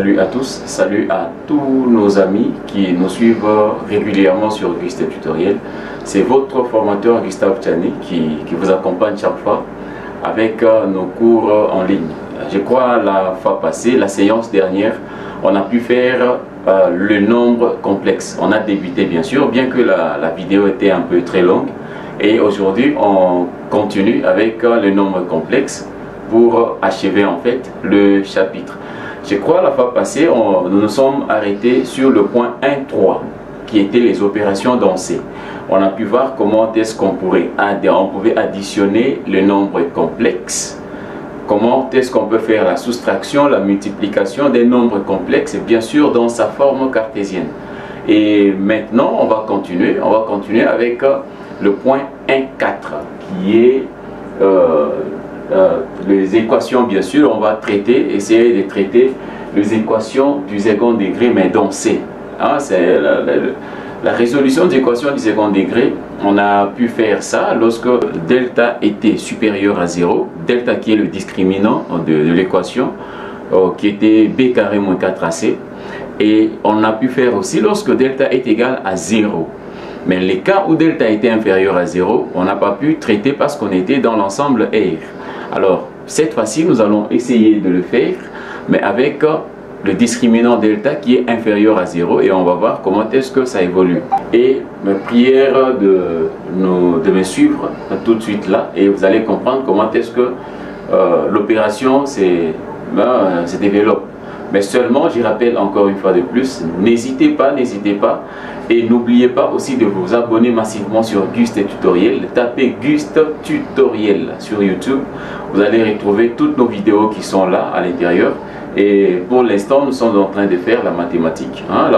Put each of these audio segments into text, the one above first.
Salut à tous, salut à tous nos amis qui nous suivent régulièrement sur Gustave Tutoriel. C'est votre formateur Gustave Tchani qui vous accompagne chaque fois avec nos cours en ligne. Je crois la fois passée, la séance dernière, on a pu faire le nombre complexe. On a débuté bien sûr, bien que la vidéo était un peu très longue. Et aujourd'hui, on continue avec le nombre complexe pour achever en fait le chapitre. Je crois la fois passée, nous nous sommes arrêtés sur le point 1.3 qui était les opérations dans C. On a pu voir comment est-ce qu'on pouvait additionner le nombre complexe. Comment est-ce qu'on peut faire la soustraction, la multiplication des nombres complexes, et bien sûr dans sa forme cartésienne. Et maintenant, on va continuer avec le point 1.4 qui est les équations. Bien sûr, on va essayer de traiter les équations du second degré, mais dans C. Hein, c'est la résolution des équations du second degré. On a pu faire ça lorsque delta était supérieur à 0, delta qui est le discriminant de l'équation, qui était b carré moins 4ac. Et on a pu faire aussi lorsque delta est égal à 0. Mais les cas où delta était inférieur à 0, on n'a pas pu traiter parce qu'on était dans l'ensemble R. Alors, cette fois-ci, nous allons essayer de le faire, mais avec le discriminant delta qui est inférieur à 0, et on va voir comment est-ce que ça évolue. Et ma prière de me suivre tout de suite là, et vous allez comprendre comment est-ce que l'opération se développe. Mais seulement, j'y rappelle encore une fois de plus, n'hésitez pas, et n'oubliez pas aussi de vous abonner massivement sur Gustave Tutoriel. Tapez Gustave Tutoriel sur YouTube, vous allez retrouver toutes nos vidéos qui sont là à l'intérieur. Et pour l'instant, nous sommes en train de faire la mathématique, hein,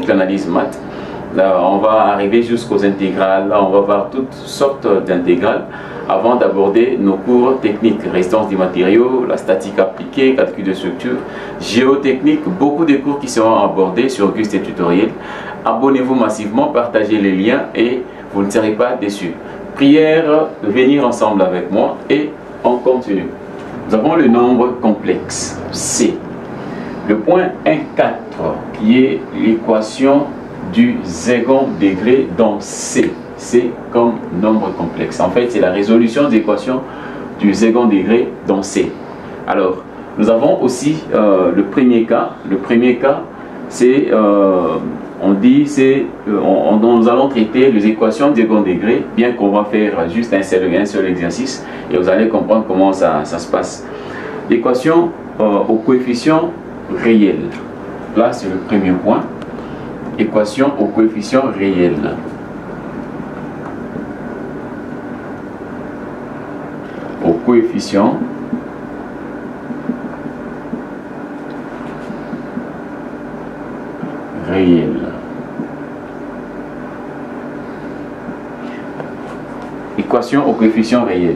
l'analyse maths. Là, on va arriver jusqu'aux intégrales, là, on va voir toutes sortes d'intégrales avant d'aborder nos cours techniques, résistance des matériaux, la statique appliquée, calcul de structure, géotechnique, beaucoup de cours qui seront abordés sur Gustave Tutoriel. Abonnez-vous massivement, partagez les liens et vous ne serez pas déçus. Prière de venir ensemble avec moi et on continue. Nous avons le nombre complexe C. Le point 1.4 qui est l'équation du second degré dans C. C comme nombre complexe. En fait, c'est la résolution des équations du second degré dans C. Alors, nous avons aussi le premier cas. Le premier cas, c'est, nous allons traiter les équations du second degré, bien qu'on va faire juste un seul exercice, et vous allez comprendre comment ça se passe. L'équation au coefficient réel. Là, c'est le premier point. Équation au coefficient réel. Au coefficient réel. Équation au coefficient réel.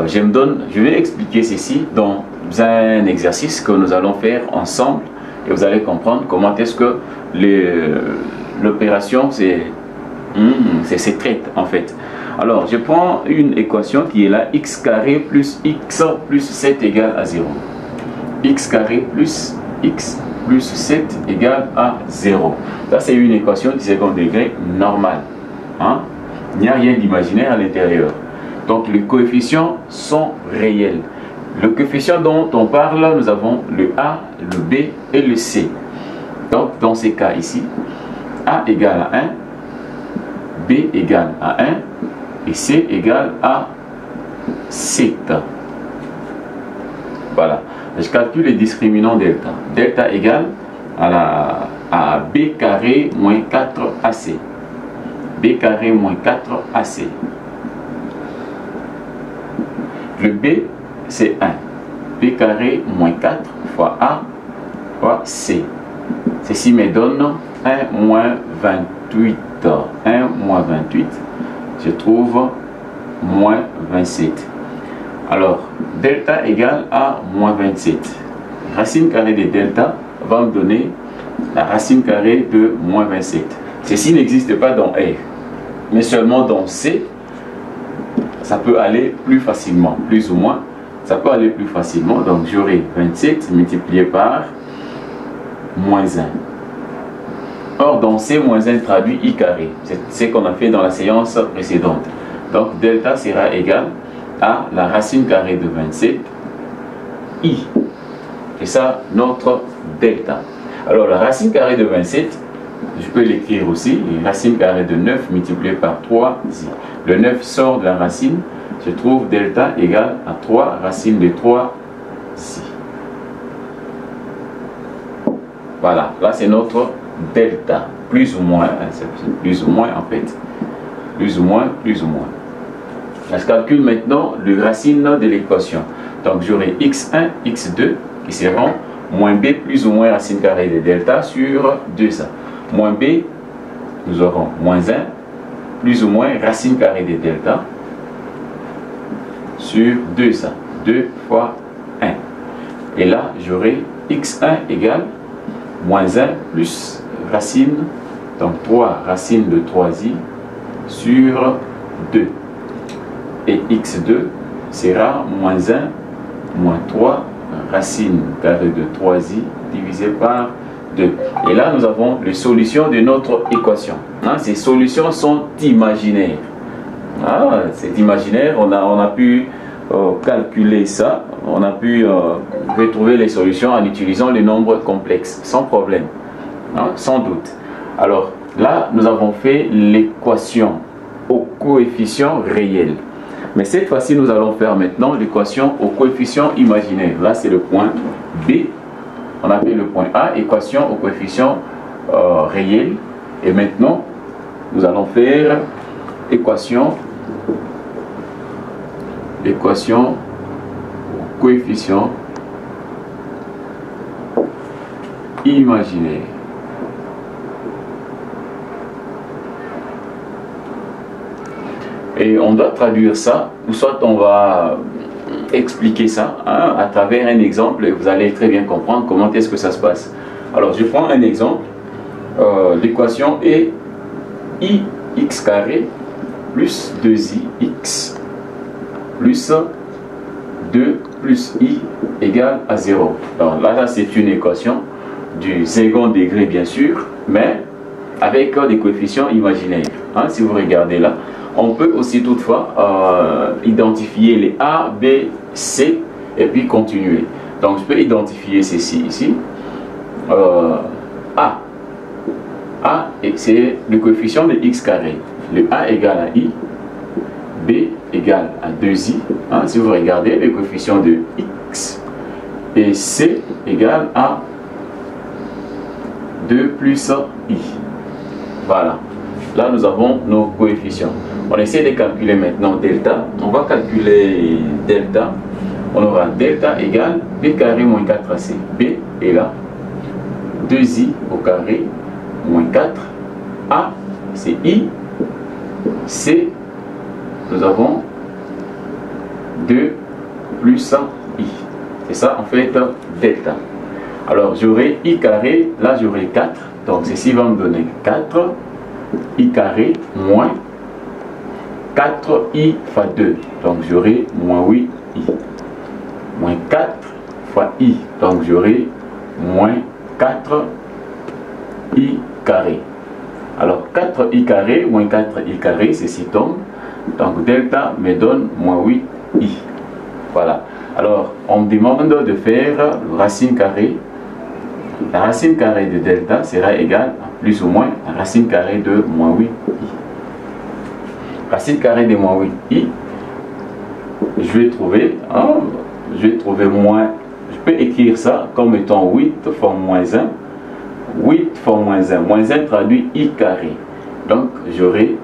Je vais expliquer ceci dans un exercice que nous allons faire ensemble et vous allez comprendre comment est-ce que l'opération se traite en fait. Alors, je prends une équation qui est là, x carré plus x plus 7 égale à 0. X carré plus x plus 7 égale à 0. Ça, c'est une équation du second degré normale. Hein? Il n'y a rien d'imaginaire à l'intérieur. Donc, les coefficients sont réels. Le coefficient dont on parle, nous avons le A, le B et le C. Donc, dans ces cas ici, A égale à 1, B égale à 1, et C égale à 7. Voilà. Je calcule les discriminants delta. Delta égale à B carré moins 4AC. B carré moins 4AC. Le B, c'est 1. B carré moins 4 fois A fois C. Ceci me donne 1 moins 28. 1 moins 28. Je trouve moins 27. Alors, delta égale à moins 27. Racine carrée de delta va me donner la racine carrée de moins 27. Ceci n'existe pas dans R, mais seulement dans C. Ça peut aller plus facilement, plus ou moins. Ça peut aller plus facilement. Donc, j'aurai 27 multiplié par moins 1. Or, dans C moins 1 traduit I carré. C'est ce qu'on a fait dans la séance précédente. Donc, delta sera égal à la racine carrée de 27, I. C'est ça notre delta. Alors, la racine carrée de 27, je peux l'écrire aussi, racine carrée de 9 multiplié par 3i. Le 9 sort de la racine, je trouve delta égale à 3 racine de 3i. Voilà, là c'est notre delta, plus ou moins, c'est plus ou moins en fait, plus ou moins, plus ou moins. Je calcule maintenant le racine de l'équation. Donc j'aurai x1, x2 qui seront moins b plus ou moins racine carrée de delta sur 2a. Moins b, nous aurons moins 1 plus ou moins racine carrée de delta sur 2a. 2 fois 1. Et là, j'aurai x1 égale moins 1 plus racine, donc 3 racine de 3i sur 2. Et x2 sera moins 1 moins 3 racine carrée de 3i divisé par 2. Et là, nous avons les solutions de notre équation. Ces solutions sont imaginaires. C'est imaginaire, on a pu calculer ça, on a pu retrouver les solutions en utilisant les nombres complexes, sans problème, sans doute. Alors là, nous avons fait l'équation au coefficient réel. Mais cette fois-ci, nous allons faire maintenant l'équation au coefficient imaginaire. Là, c'est le point B. On a fait le point A, équation au coefficient réel. Et maintenant, nous allons faire équation au coefficient imaginaire. Et on doit traduire ça, ou soit on va expliquer ça à travers un exemple et vous allez très bien comprendre comment est-ce que ça se passe. Alors je prends un exemple. L'équation est ix carré plus 2ix plus 2 plus i égale à 0. Alors là, c'est une équation du second degré bien sûr, mais avec des coefficients imaginaires. Si vous regardez là, on peut aussi toutefois identifier les A, B, C et puis continuer. Donc je peux identifier ceci ici. A, c'est le coefficient de x carré. Le A égale à i, B égale à 2i. Si vous regardez le coefficient de x, et C égale à 2 plus i. Voilà. Là, nous avons nos coefficients. On essaie de calculer maintenant delta. On va calculer delta. On aura delta égale b carré moins 4ac. B est là. 2i au carré moins 4. A, c'est i. C, nous avons 2 plus i. C'est ça, en fait, delta. Alors, j'aurai i carré. Là, j'aurai 4. Donc, ceci va me donner 4. I carré moins 4i fois 2, donc j'aurai moins 8i, moins 4 fois i, donc j'aurai moins 4i carré. Alors 4i carré moins 4i carré, ceci tombe, donc delta me donne moins 8i. Voilà. Alors on me demande de faire racine carrée. La racine carrée de delta sera égale à plus ou moins la racine carrée de moins 8i. Racine carrée de moins 8i, je vais trouver moins, je peux écrire ça comme étant 8 fois moins 1. 8 fois moins 1. Moins 1 traduit i carré. Donc j'aurai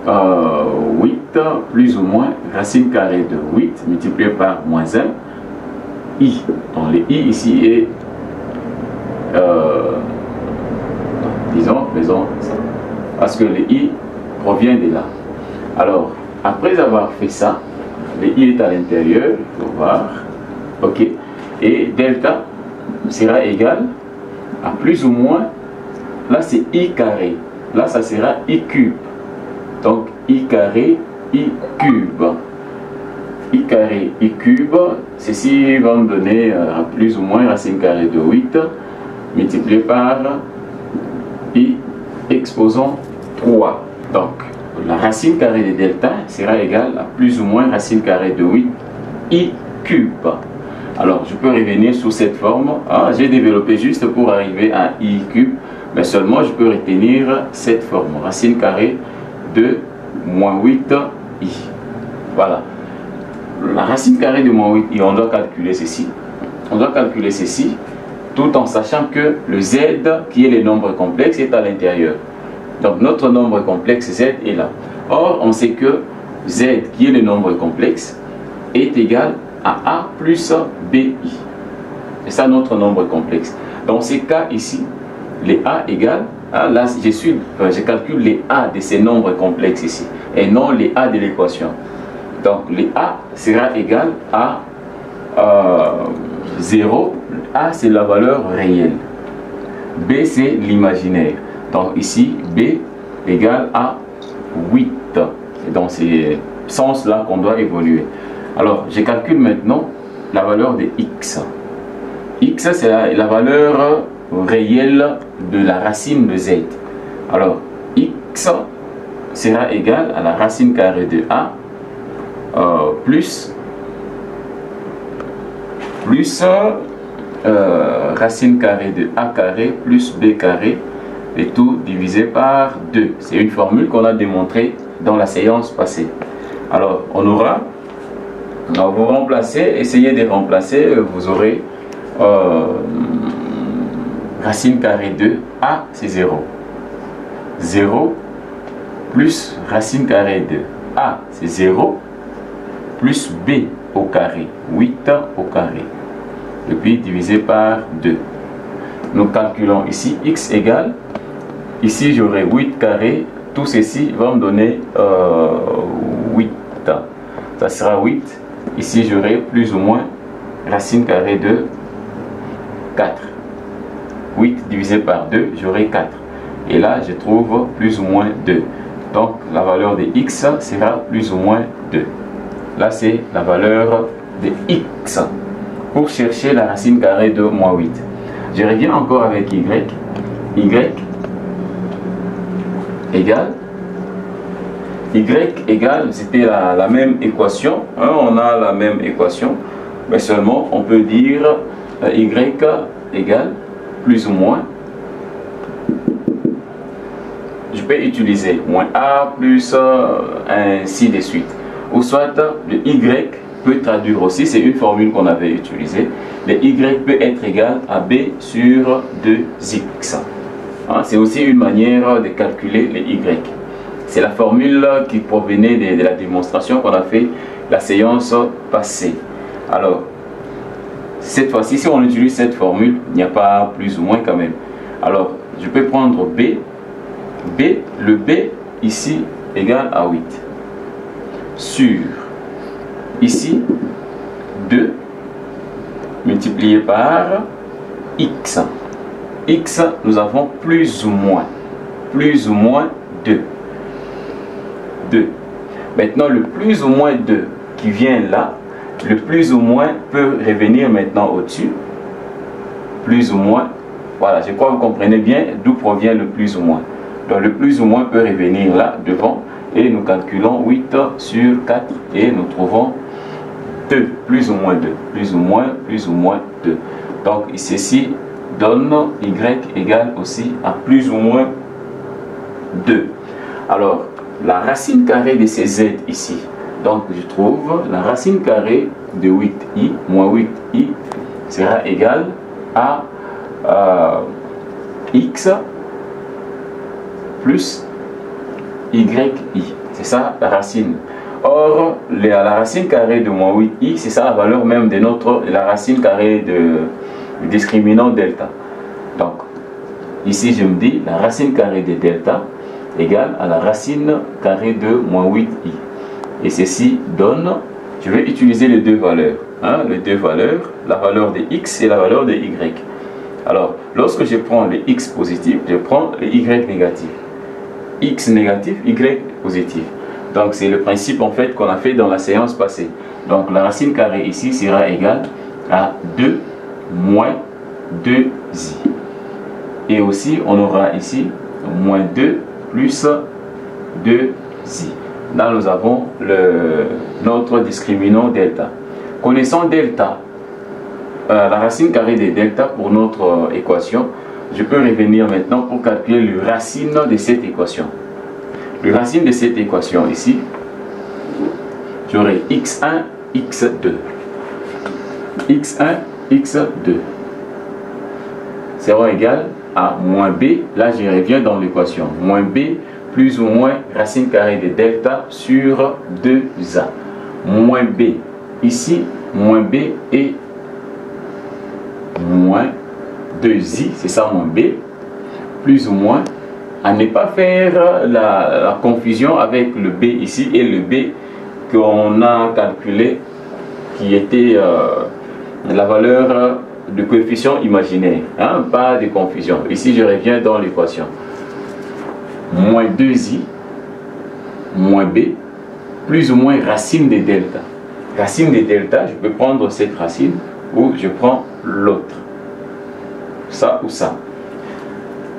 8 plus ou moins racine carrée de 8 multiplié par moins 1, i. Donc le i ici est faisons ça, parce que le i provient de là. Alors, après avoir fait ça, le i est à l'intérieur, il faut voir, ok, et delta sera égal à plus ou moins, là c'est i carré, là ça sera i cube, donc i carré, i cube, i carré, i cube, ceci va me donner plus ou moins racine carrée de 8, multiplié par I exposant 3. Donc, la racine carrée de delta sera égale à plus ou moins racine carrée de 8I cube. Alors, je peux revenir sur cette forme. Ah, j'ai développé juste pour arriver à I cube, mais seulement je peux retenir cette forme. Racine carrée de moins 8I. Voilà. La racine carrée de moins 8i, on doit calculer ceci. On doit calculer ceci tout en sachant que le z, qui est le nombre complexe, est à l'intérieur. Donc notre nombre complexe z est là. Or, on sait que z, qui est le nombre complexe, est égal à a plus bi. C'est ça notre nombre complexe. Dans ces cas ici, les a égale, là je calcule les a de ces nombres complexes ici, et non les a de l'équation. Donc les a sera égal à 0. A c'est la valeur réelle. B c'est l'imaginaire. Donc ici B égale à 8. Et dans ces sens-là qu'on doit évoluer. Alors je calcule maintenant la valeur de x. X c'est la valeur réelle de la racine de z. Alors x sera égal à la racine carrée de a plus racine carrée de a carré plus b carré et tout divisé par 2. C'est une formule qu'on a démontrée dans la séance passée. Alors on aura, vous remplacez, essayez de remplacer, vous aurez racine carrée de a c'est 0. 0 plus racine carrée de a c'est 0 plus b au carré, 8 au carré, et puis divisé par 2. Nous calculons ici x égale, ici j'aurai 8 carré, tout ceci va me donner 8. Ça sera 8. Ici j'aurai plus ou moins racine carrée de 4. 8 divisé par 2, j'aurai 4. Et là je trouve plus ou moins 2. Donc la valeur de x sera plus ou moins 2. Là c'est la valeur de x pour chercher la racine carrée de moins 8. Je reviens encore avec y. Y égale, c'était la même équation, hein, on a la même équation, mais seulement on peut dire y égale plus ou moins, je peux utiliser moins a plus ainsi de suite, ou soit le y peut traduire aussi, c'est une formule qu'on avait utilisée, le y peut être égal à b sur 2x. Hein, c'est aussi une manière de calculer le y. C'est la formule qui provenait de la démonstration qu'on a fait la séance passée. Alors, cette fois-ci, si on utilise cette formule, il n'y a pas plus ou moins quand même. Alors, je peux prendre b. Le b ici égale à 8. Sur, ici, 2 multiplié par x. X, nous avons plus ou moins 2. Maintenant, le plus ou moins 2 qui vient là, le plus ou moins peut revenir maintenant au-dessus. Plus ou moins, voilà, je crois que vous comprenez bien d'où provient le plus ou moins. Donc le plus ou moins peut revenir là, devant, et nous calculons 8 sur 4, et nous trouvons 2, plus ou moins 2, plus ou moins 2. Donc ceci donne y égale aussi à plus ou moins 2. Alors, la racine carrée de ces z ici, donc je trouve la racine carrée de 8i moins 8i sera égale à x plus yi. C'est ça la racine. Or, la racine carrée de moins 8i, c'est ça la valeur même de la racine carrée du discriminant delta. Donc, ici je me dis la racine carrée de delta égale à la racine carrée de moins 8i. Et ceci donne, je vais utiliser les deux valeurs. Hein, les deux valeurs, la valeur de x et la valeur de y. Alors, lorsque je prends le x positif, je prends le y négatif. X négatif, y positif. Donc c'est le principe en fait qu'on a fait dans la séance passée. Donc la racine carrée ici sera égale à 2 moins 2i. Et aussi, on aura ici moins 2 plus 2i. Là, nous avons notre discriminant delta. Connaissant delta, la racine carrée de delta pour notre équation, je peux revenir maintenant pour calculer le racine de cette équation. Le racine de cette équation ici, j'aurai x1, x2. x1, x2 sera égal à moins b. Là, je reviens dans l'équation. Moins b plus ou moins racine carrée de delta sur 2a. Moins b. Ici, moins b et moins 2i, c'est ça moins b, plus ou moins, à ne pas faire la confusion avec le b ici et le b qu'on a calculé qui était la valeur de coefficient imaginaire, hein, pas de confusion. Ici je reviens dans l'équation. Moins 2i moins b plus ou moins racine de delta. Racine de delta, je peux prendre cette racine ou je prends l'autre. Ça ou ça.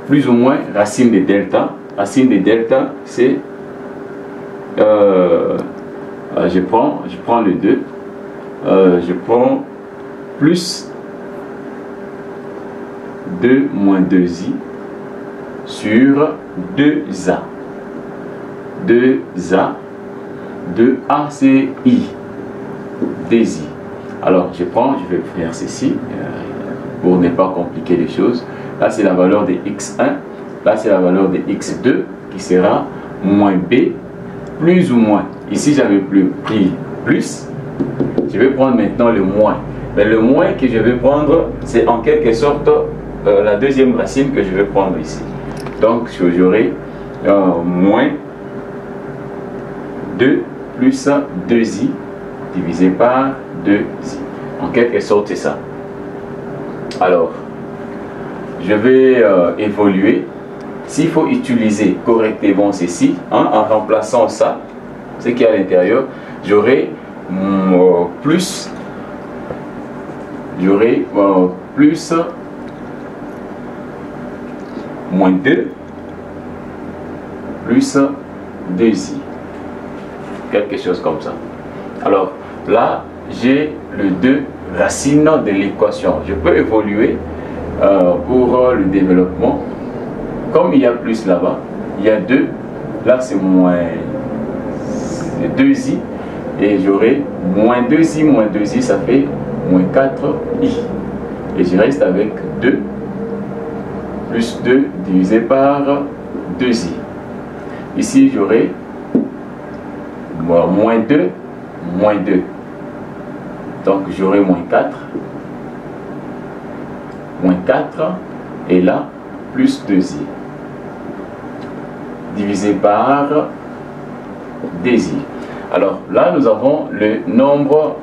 Plus ou moins racine de delta. Racine de delta, c'est je prends le 2. Je prends plus 2 moins 2i sur 2a. 2a. 2a c'est i. 2i. Alors je vais faire ceci pour ne pas compliquer les choses. Là c'est la valeur de x1. Là c'est la valeur de x2 qui sera moins b plus ou moins. Ici j'avais pris plus. Je vais prendre maintenant le moins. Mais le moins que je vais prendre, c'est en quelque sorte la deuxième racine que je vais prendre ici. Donc j'aurai moins 2 plus 2i divisé par 2i. En quelque sorte, c'est ça. Alors, je vais évoluer. S'il faut utiliser correctement ceci, hein, en remplaçant ça, ce qui est à l'intérieur, j'aurai plus moins 2 plus 2i. Quelque chose comme ça. Alors là, j'ai le 2 racine de l'équation. Je peux évoluer pour le développement. Comme il y a plus là-bas, il y a 2. Là, c'est moins 2i. Et j'aurai moins 2i, ça fait moins 4i. Et je reste avec 2 plus 2 divisé par 2i. Ici, j'aurai moins 2, moins 2. Donc, j'aurai moins 4. Moins 4. Et là, plus 2i. Divisé par 2i. Alors, là, nous avons le nombre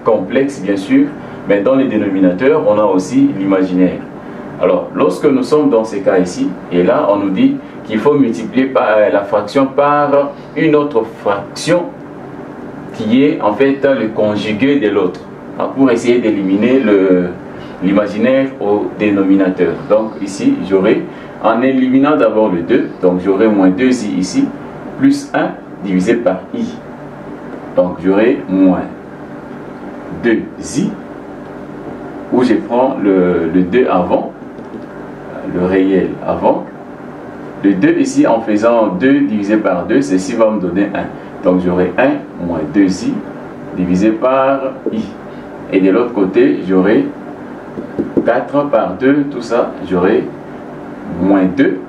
complexe, bien sûr. Mais dans les dénominateurs, on a aussi l'imaginaire. Alors, lorsque nous sommes dans ces cas ici, et là, on nous dit qu'il faut multiplier par la fraction par une autre fraction qui est en fait le conjugué de l'autre, pour essayer d'éliminer l'imaginaire au dénominateur. Donc ici, j'aurai, en éliminant d'abord le 2, donc j'aurai moins 2i ici, plus 1 divisé par i. Donc j'aurai moins 2i, où je prends le 2 avant, le réel avant. Le 2 ici, en faisant 2 divisé par 2, ceci va me donner 1. Donc j'aurai 1 moins 2i divisé par i. Et de l'autre côté, j'aurai 4 par 2, tout ça, j'aurai moins 2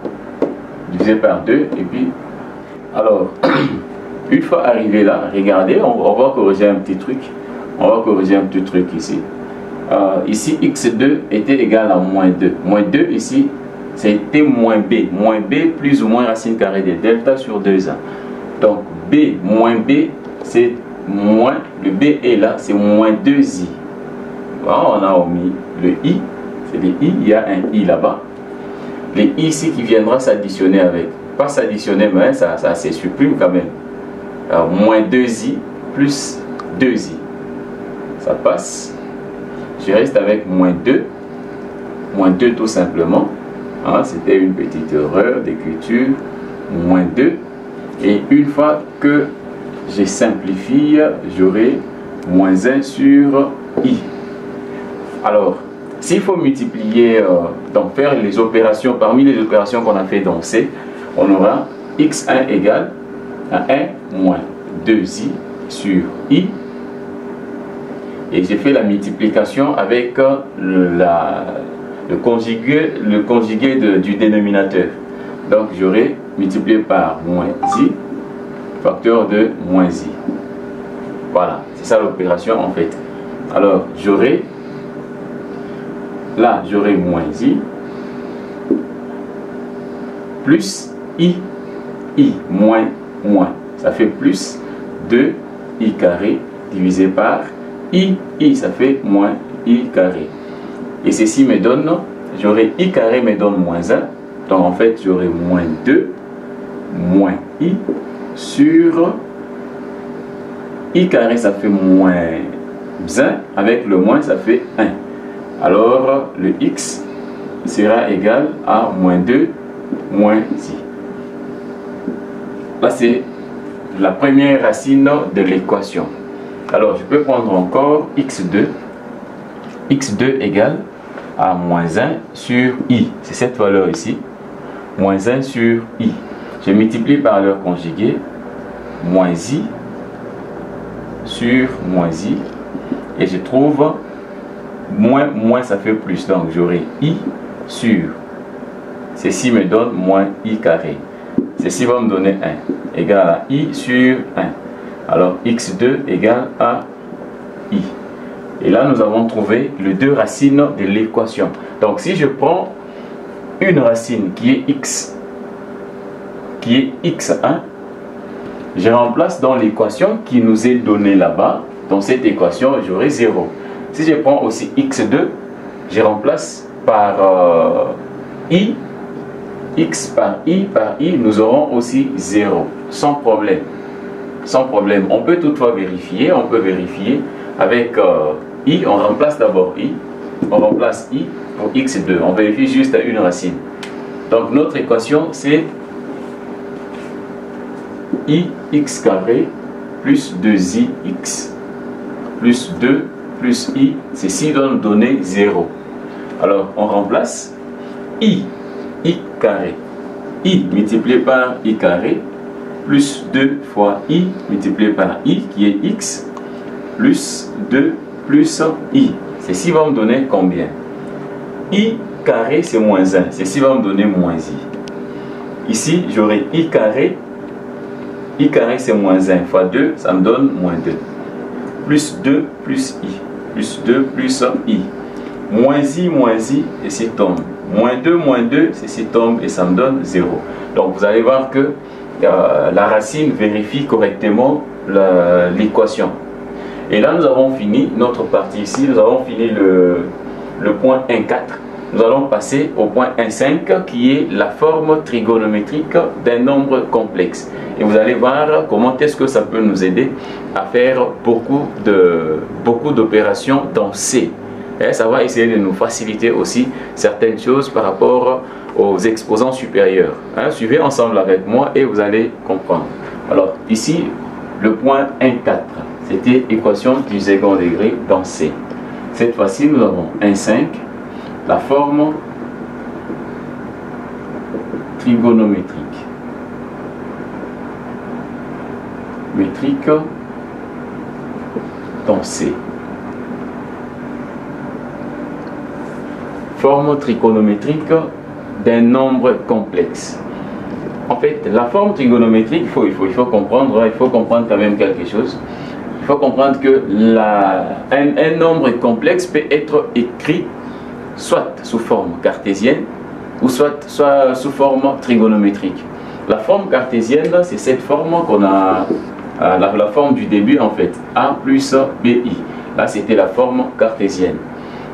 divisé par 2. Et puis, alors, une fois arrivé là, regardez, on va corriger un petit truc. On va corriger un petit truc ici. Ici, x2 était égal à moins 2. Moins 2 ici, c'était moins b. Moins b plus ou moins racine carrée de delta sur 2a. Donc, b moins b, c'est moins, le b est là, c'est moins 2i. Voilà, on a omis le i, c'est le i, il y a un i là-bas. Le i ici qui viendra s'additionner avec. Pas s'additionner, mais ça se supprime quand même. Alors, moins 2i plus 2i. Ça passe. Je reste avec moins 2 tout simplement. Hein, c'était une petite erreur d'écriture. Moins 2. Et une fois que je simplifie, j'aurai moins 1 sur I. Alors, s'il faut multiplier, donc faire les opérations, parmi les opérations qu'on a fait dans C, on aura x1 égale à 1 moins 2i sur I. Et j'ai fait la multiplication avec le conjugué du dénominateur. Donc j'aurai multiplié par moins i, facteur de moins i. Voilà, c'est ça l'opération en fait. Alors j'aurai moins i plus i moins, ça fait plus 2i carré divisé par i, ça fait moins i carré. Et ceci me donne, j'aurai i carré me donne moins 1. Donc en fait j'aurai moins 2 moins i sur i carré, ça fait moins 1, avec le moins ça fait 1. Alors le x sera égal à moins 2 moins i. Là c'est la première racine de l'équation. Alors je peux prendre encore x2 égale à moins 1 sur i. C'est cette valeur ici. Moins 1 sur i. Je multiplie par leur conjugué. Moins i sur moins i. Et je trouve moins ça fait plus. Donc j'aurai i sur. Ceci me donne moins i carré. Ceci va me donner 1. Égal à i sur 1. Alors x2 égale à i. Et là nous avons trouvé les deux racines de l'équation. Donc si je prends une racine qui est x, qui est x1, je remplace dans l'équation qui nous est donnée là-bas. Dans cette équation j'aurai 0. Si je prends aussi x2, je remplace par i, x par i, nous aurons aussi 0, sans problème. Sans problème. On peut toutefois vérifier, avec i, on remplace d'abord i, on remplace i pour x2, on vérifie juste à une racine. Donc notre équation c'est i x carré plus 2ix plus 2 plus i, ceci doit nous donner 0. Alors on remplace i carré, i multiplié par i carré plus 2 fois i multiplié par i qui est x plus 2 plus i. Ceci va me donner combien? I carré c'est moins 1. Ceci va me donner moins i. Ici j'aurai i carré c'est moins 1 fois 2, ça me donne moins 2. Plus 2 plus i. Plus 2 plus i. Moins i, et c'est tombe. Moins 2, ceci tombe et ça me donne 0. Donc vous allez voir que la racine vérifie correctement l'équation. Et là nous avons fini notre partie ici, nous avons fini le point 1,4. Nous allons passer au point 1,5 qui est la forme trigonométrique d'un nombre complexe. Et vous allez voir comment est-ce que ça peut nous aider à faire beaucoup d'opérations dans C. Et ça va essayer de nous faciliter aussi certaines choses par rapport aux exposants supérieurs. Hein, suivez ensemble avec moi et vous allez comprendre. Alors ici, le point 1,4, c'était équation du second degré dans C. Cette fois-ci, nous avons 1,5, la forme trigonométrique. Métrique dans C. Forme trigonométrique d'un nombre complexe. En fait, la forme trigonométrique, il faut comprendre quand même quelque chose. Il faut comprendre que un nombre complexe peut être écrit soit sous forme cartésienne ou soit sous forme trigonométrique. La forme cartésienne, c'est cette forme qu'on a, la forme du début en fait, A plus BI. Là, c'était la forme cartésienne.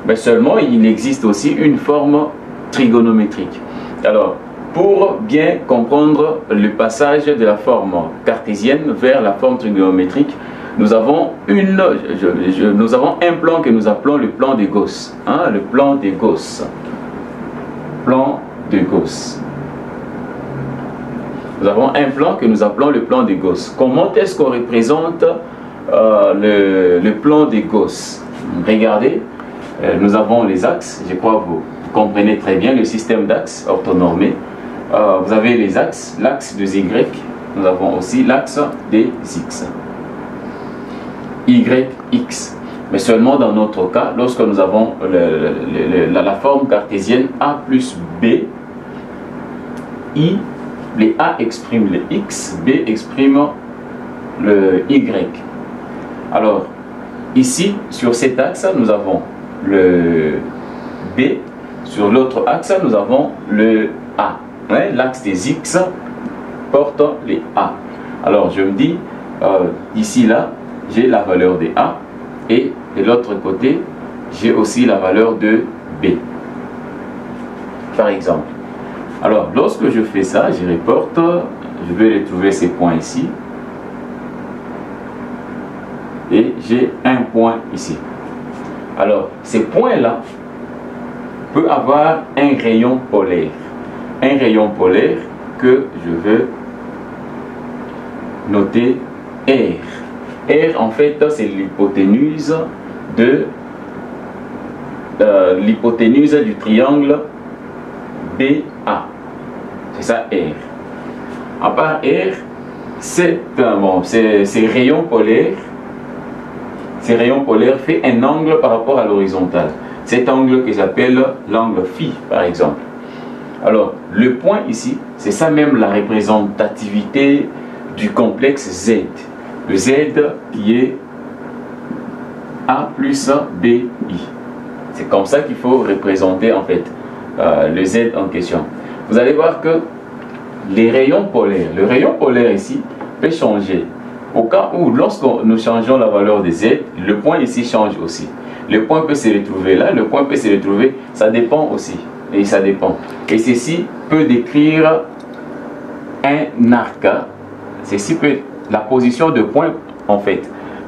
Mais seulement, il existe aussi une forme trigonométrique. Alors, pour bien comprendre le passage de la forme cartésienne vers la forme trigonométrique, nous avons un plan que nous appelons le plan de Gauss. Hein, le plan de Gauss. Plan de Gauss. Nous avons un plan que nous appelons le plan de Gauss. Comment est-ce qu'on représente le plan de Gauss? Regardez, nous avons les axes, je crois que vous comprenez très bien le système d'axes orthonormés. Vous avez les axes, l'axe des Y, nous avons aussi l'axe des X. Y, X. Mais seulement dans notre cas, lorsque nous avons la forme cartésienne A plus B, I, les A expriment le X, B exprime le Y. Alors, ici, sur cet axe, nous avons le B. Sur l'autre axe, nous avons le A. Ouais, l'axe des X porte les A. Alors, je me dis, ici, là, j'ai la valeur de A. Et de l'autre côté, j'ai aussi la valeur de B. Par exemple. Alors, lorsque je fais ça, je reporte, je vais retrouver ces points ici. Et j'ai un point ici. Alors, ces points-là peuvent avoir un rayon polaire. Un rayon polaire que je veux noter R. R, en fait, c'est l'hypoténuse du triangle BA. C'est ça, R. À part R, ces rayons polaires, fait un angle par rapport à l'horizontale. Cet angle que j'appelle l'angle phi, par exemple. Alors, le point ici, c'est ça même la représentativité du complexe Z. Le Z qui est A plus BI. C'est comme ça qu'il faut représenter en fait le Z en question. Vous allez voir que les rayons polaires, le rayon polaire ici peut changer. Au cas où, lorsque nous changeons la valeur de Z, le point ici change aussi. Le point peut se retrouver là, le point peut se retrouver, ça dépend aussi. Et ça dépend. Et ceci peut décrire un arc. Ceci peut, la position de point, en fait,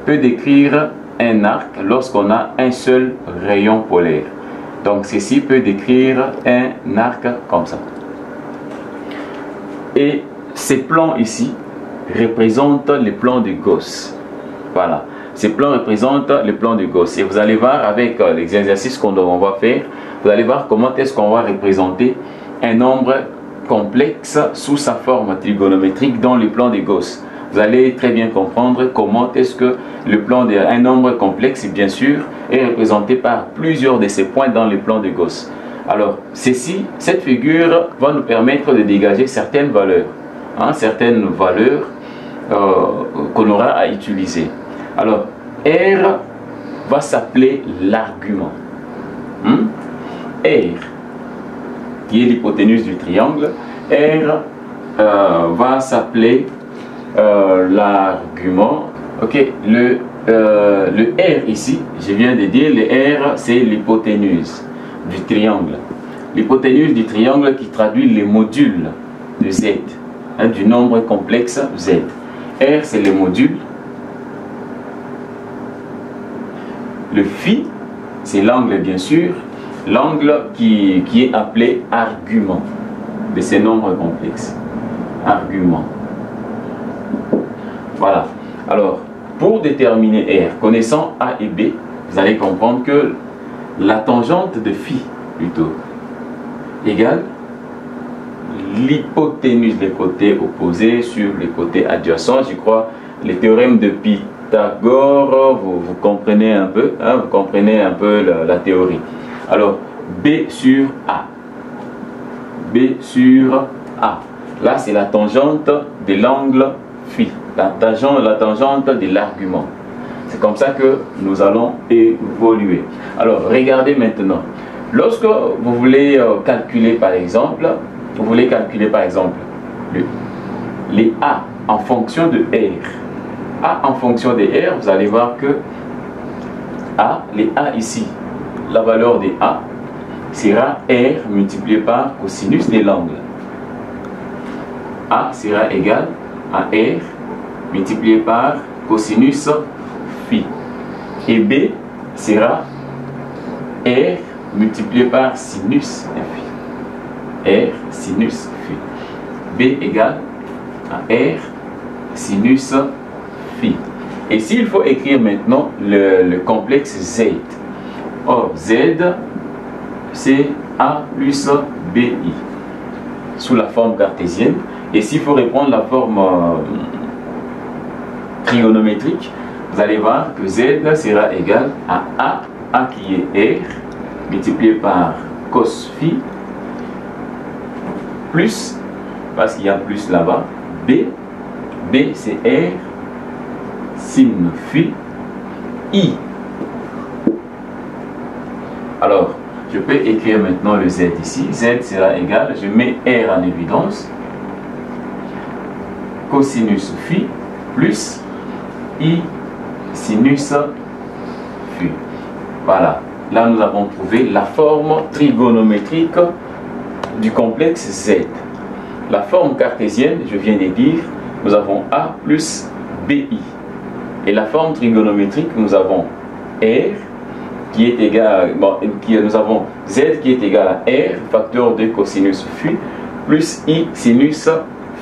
peut décrire un arc lorsqu'on a un seul rayon polaire. Donc, ceci peut décrire un arc comme ça. Et ces plans ici représentent les plans de Gauss. Voilà. Ces plans représentent les plans de Gauss. Et vous allez voir avec les exercices qu'on va faire, vous allez voir comment est-ce qu'on va représenter un nombre complexe sous sa forme trigonométrique dans les plans de Gauss. Vous allez très bien comprendre comment est-ce que le plan d'un nombre complexe, bien sûr, est représenté par plusieurs de ces points dans les plans de Gauss. Alors, cette figure va nous permettre de dégager certaines valeurs, qu'on aura à utiliser. Alors, R va s'appeler l'argument. R, qui est l'hypoténuse du triangle, R va s'appeler l'argument. Ok, le R ici, je viens de dire, le R c'est l'hypoténuse du triangle. L'hypoténuse du triangle qui traduit les modules de Z, du nombre complexe Z. R c'est le module. Le phi, c'est l'angle bien sûr, l'angle qui est appelé argument de ces nombres complexes. Argument. Voilà. Alors, pour déterminer R, connaissant A et B, vous allez comprendre que la tangente de phi, plutôt, égale l'hypoténuse des côtés opposés sur les côtés adjacents. Je crois les théorèmes de Pythagore, vous comprenez un peu, vous comprenez un peu la théorie. Alors, B sur A. B sur A. Là, c'est la tangente de l'angle phi. La tangente de l'argument. C'est comme ça que nous allons évoluer. Alors, regardez maintenant. Lorsque vous voulez calculer par exemple, les A en fonction de R. A en fonction de R, vous allez voir que A, les A ici, la valeur de A sera R multiplié par cosinus de l'angle. A sera égal à R multiplié par cosinus phi. Et B sera R multiplié par sinus phi. R sinus phi. B égale à R sinus phi. Et s'il faut écrire maintenant le complexe Z, or Z c'est A plus BI sous la forme cartésienne. Et s'il faut reprendre la forme trigonométrique, vous allez voir que Z sera égal à A qui est R, multiplié par cos phi, plus, parce qu'il y a plus là-bas, B c'est R, sin phi, I. Alors, je peux écrire maintenant le Z ici. Z sera égal, je mets R en évidence, cosinus phi, plus I sinus phi. Voilà. Là, nous avons trouvé la forme trigonométrique du complexe Z. La forme cartésienne, je viens de dire, nous avons A plus BI. Et la forme trigonométrique, nous avons R qui est égal, nous avons Z qui est égal à R, facteur de cosinus phi, plus I sinus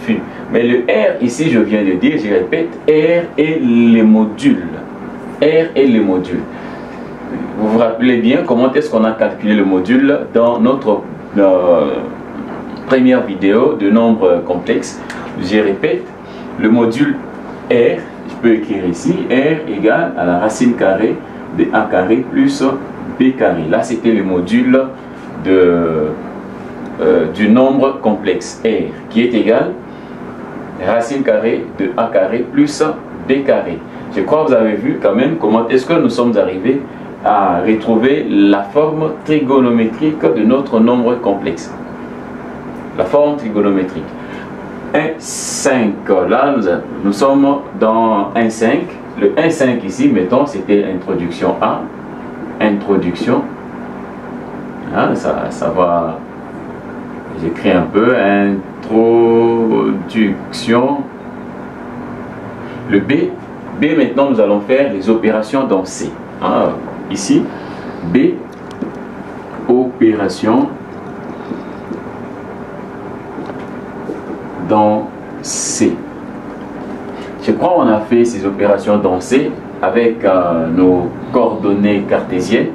phi. Mais le R ici, je viens de dire, je répète, R est les modules. R est les modules. Vous vous rappelez bien comment est-ce qu'on a calculé le module dans notre première vidéo de nombres complexes. Je répète, le module R, je peux écrire ici, R égale à la racine carrée de A carré plus B carré. Là, c'était le module du nombre complexe R, qui est égal à racine carrée de A carré plus B carré. Je crois que vous avez vu quand même comment est-ce que nous sommes arrivés à retrouver la forme trigonométrique de notre nombre complexe. La forme trigonométrique. 1, 5. Là, nous sommes dans 1, 5. Le 1, 5 ici, mettons, c'était introduction A. Introduction. Hein, ça va. J'écris un peu. Introduction. Le B. B, maintenant, nous allons faire les opérations dans C. Hein, ici, B. Opération dans C. Je crois qu'on a fait ces opérations dans C avec nos coordonnées cartésiennes,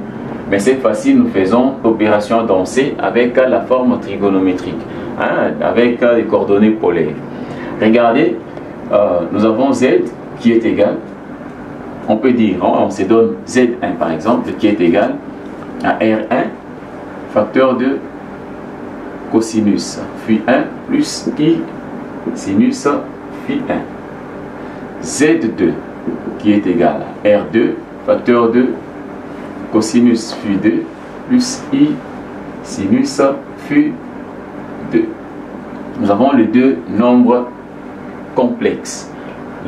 mais cette fois-ci nous faisons opération dans C avec la forme trigonométrique, hein, avec les coordonnées polaires. Regardez, nous avons Z qui est égal, on peut dire, on se donne Z1 par exemple, qui est égal à R1 facteur de cosinus phi 1 plus I sinus phi 1. Z2 qui est égal à R2 facteur de cosinus phi 2 plus I sinus phi 2. Nous avons les deux nombres complexes,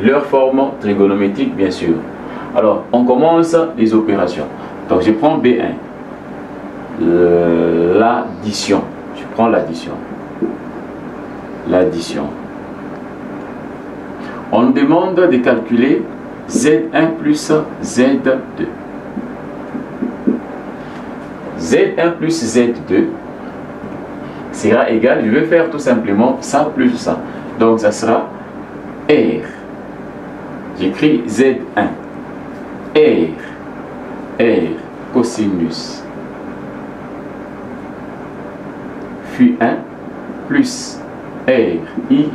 leur forme trigonométrique bien sûr. Alors on commence les opérations. Donc je prends B1, l'addition. Je prends l'addition. L'addition. On nous demande de calculer Z1 plus Z2. Z1 plus Z2 sera égal, je vais faire tout simplement ça plus ça. Donc ça sera R. J'écris Z1. R cosinus phi 1 plus R I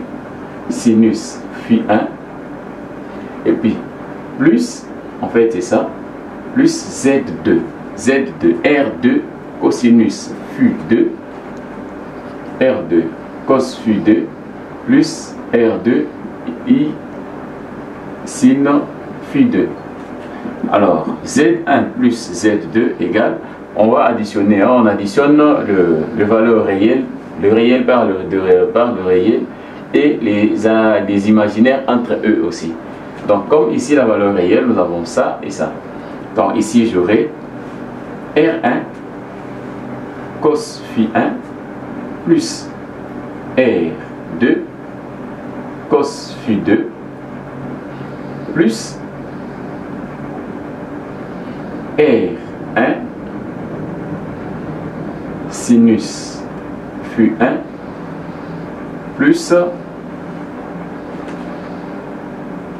sinus phi 1 et puis plus, en fait c'est ça, plus Z2 R2 cosinus phi 2 R2 cos phi 2 plus R2 I sin phi 2. Alors Z1 plus Z2 égale, on va additionner, on additionne le valeur réelle, le réel par le réel et les imaginaires entre eux aussi. Donc comme ici la valeur réelle, nous avons ça et ça. Donc ici j'aurai R1 cos phi 1 plus R2 cos phi 2 plus R1 sinus phi φu 1 plus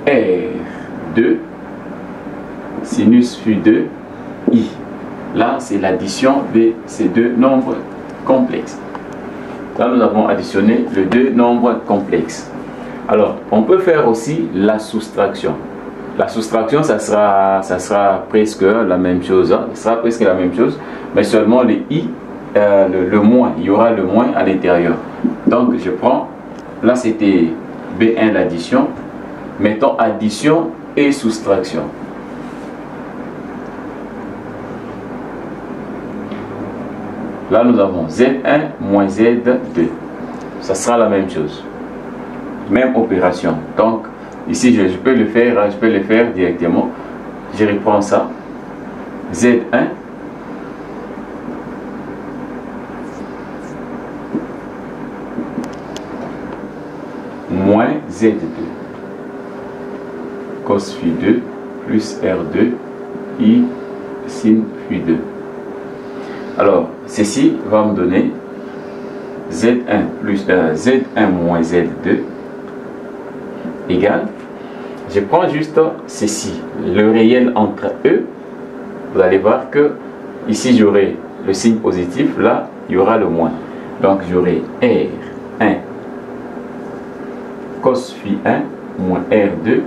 R2 sinus φu 2 I. Là, c'est l'addition de ces deux nombres complexes. Là, nous avons additionné les deux nombres complexes. Alors, on peut faire aussi la soustraction. La soustraction, ça sera presque la même chose. Hein? Ça sera presque la même chose, mais seulement les I, le moins. Il y aura le moins à l'intérieur. Donc, je prends, là c'était B1 l'addition. Mettons addition et soustraction. Là, nous avons Z1 moins Z2. Ça sera la même chose. Même opération. Donc, ici, je peux le faire directement. Je reprends ça. Z1 moins Z2. Cos φ 2 plus R2 I sin φ 2. Alors, ceci va me donner Z1 plus Z1 moins Z2 égale, je prends juste ceci, le réel entre eux. Vous allez voir que ici j'aurai le signe positif, là il y aura le moins. Donc j'aurai R1 cos φ 1 moins R2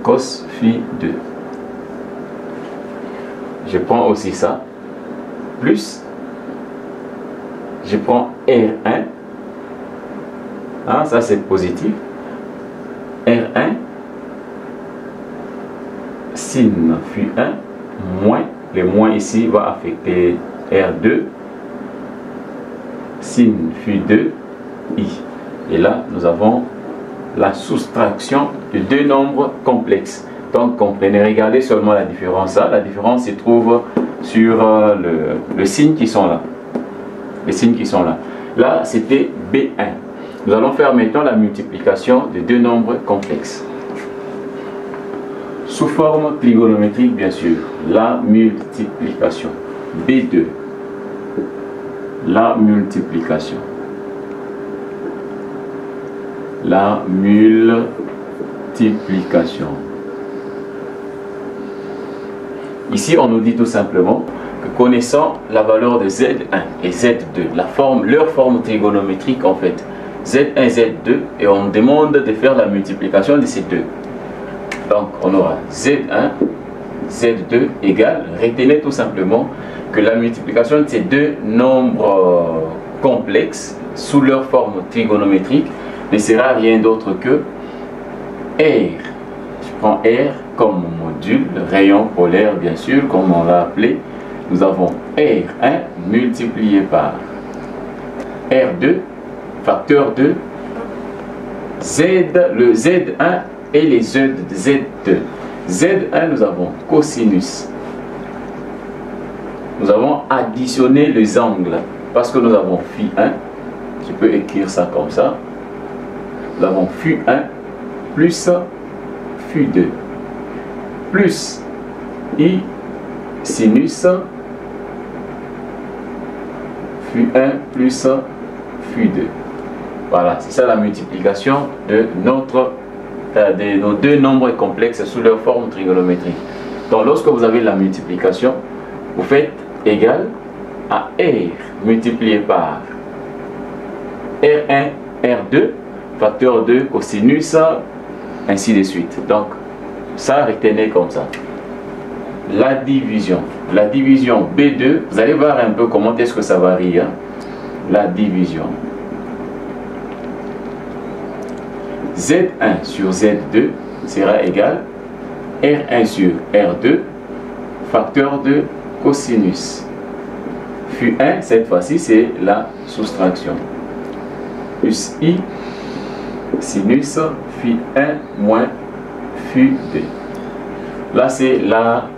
cos φ 2. Je prends aussi ça, plus, je prends R1, hein, ça c'est positif, R1 sin φ 1 moins, le moins ici va affecter R2 sin φ 2 I. Et là, nous avons la soustraction de deux nombres complexes. Donc, comprenez, regardez seulement la différence. Là. La différence se trouve sur le signe qui sont là. Les signes qui sont là. Là, c'était B1. Nous allons faire maintenant la multiplication de deux nombres complexes. Sous forme trigonométrique, bien sûr. La multiplication. B2. La multiplication. La multiplication. Ici, on nous dit tout simplement que connaissant la valeur de Z1 et Z2, leur forme trigonométrique en fait, Z1, Z2, et on demande de faire la multiplication de ces deux. Donc, on aura Z1, Z2 égale, retenez tout simplement que la multiplication de ces deux nombres complexes sous leur forme trigonométrique ne sera rien d'autre que R. Je prends R comme module, rayon polaire bien sûr, comme on l'a appelé. Nous avons R1 multiplié par R2, facteur de Z, le Z1 et les Z2. Z1, nous avons cosinus. Nous avons additionné les angles parce que nous avons φ1. Je peux écrire ça comme ça. Nous avons φ1 plus φ2 plus I sinus φ1 plus φ2. Voilà, c'est ça la multiplication de nos deux nombres complexes sous leur forme trigonométrique. Donc lorsque vous avez la multiplication, vous faites égal à R multiplié par R1, R2, facteur 2, cosinus, ainsi de suite. Donc, ça, retenez comme ça. La division B2, vous allez voir un peu comment est-ce que ça varie. Hein? La division. Z1 sur Z2 sera égal R1 sur R2, facteur de cosinus. φ1, cette fois-ci, c'est la soustraction. Plus I sinus φ1 moins φ2. Là, c'est la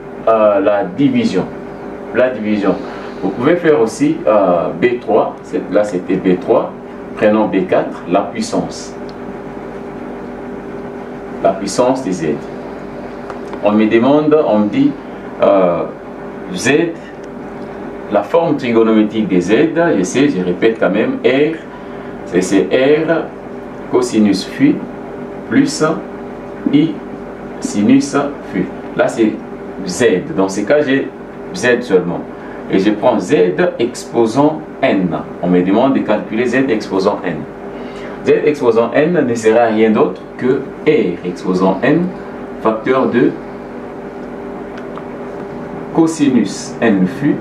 division. La division. Vous pouvez faire aussi B3. Là, c'était B3. Prenons B4, la puissance. La puissance de Z. On me demande, on me dit Z la forme trigonométrique des Z, je sais, je répète quand même, R, c'est R cosinus phi plus I sinus phi. Là, c'est Z. Dans ces cas, j'ai Z seulement. Et je prends Z exposant N. On me demande de calculer Z exposant N. Z exposant N ne sera rien d'autre que R exposant N, facteur de cosinus N phi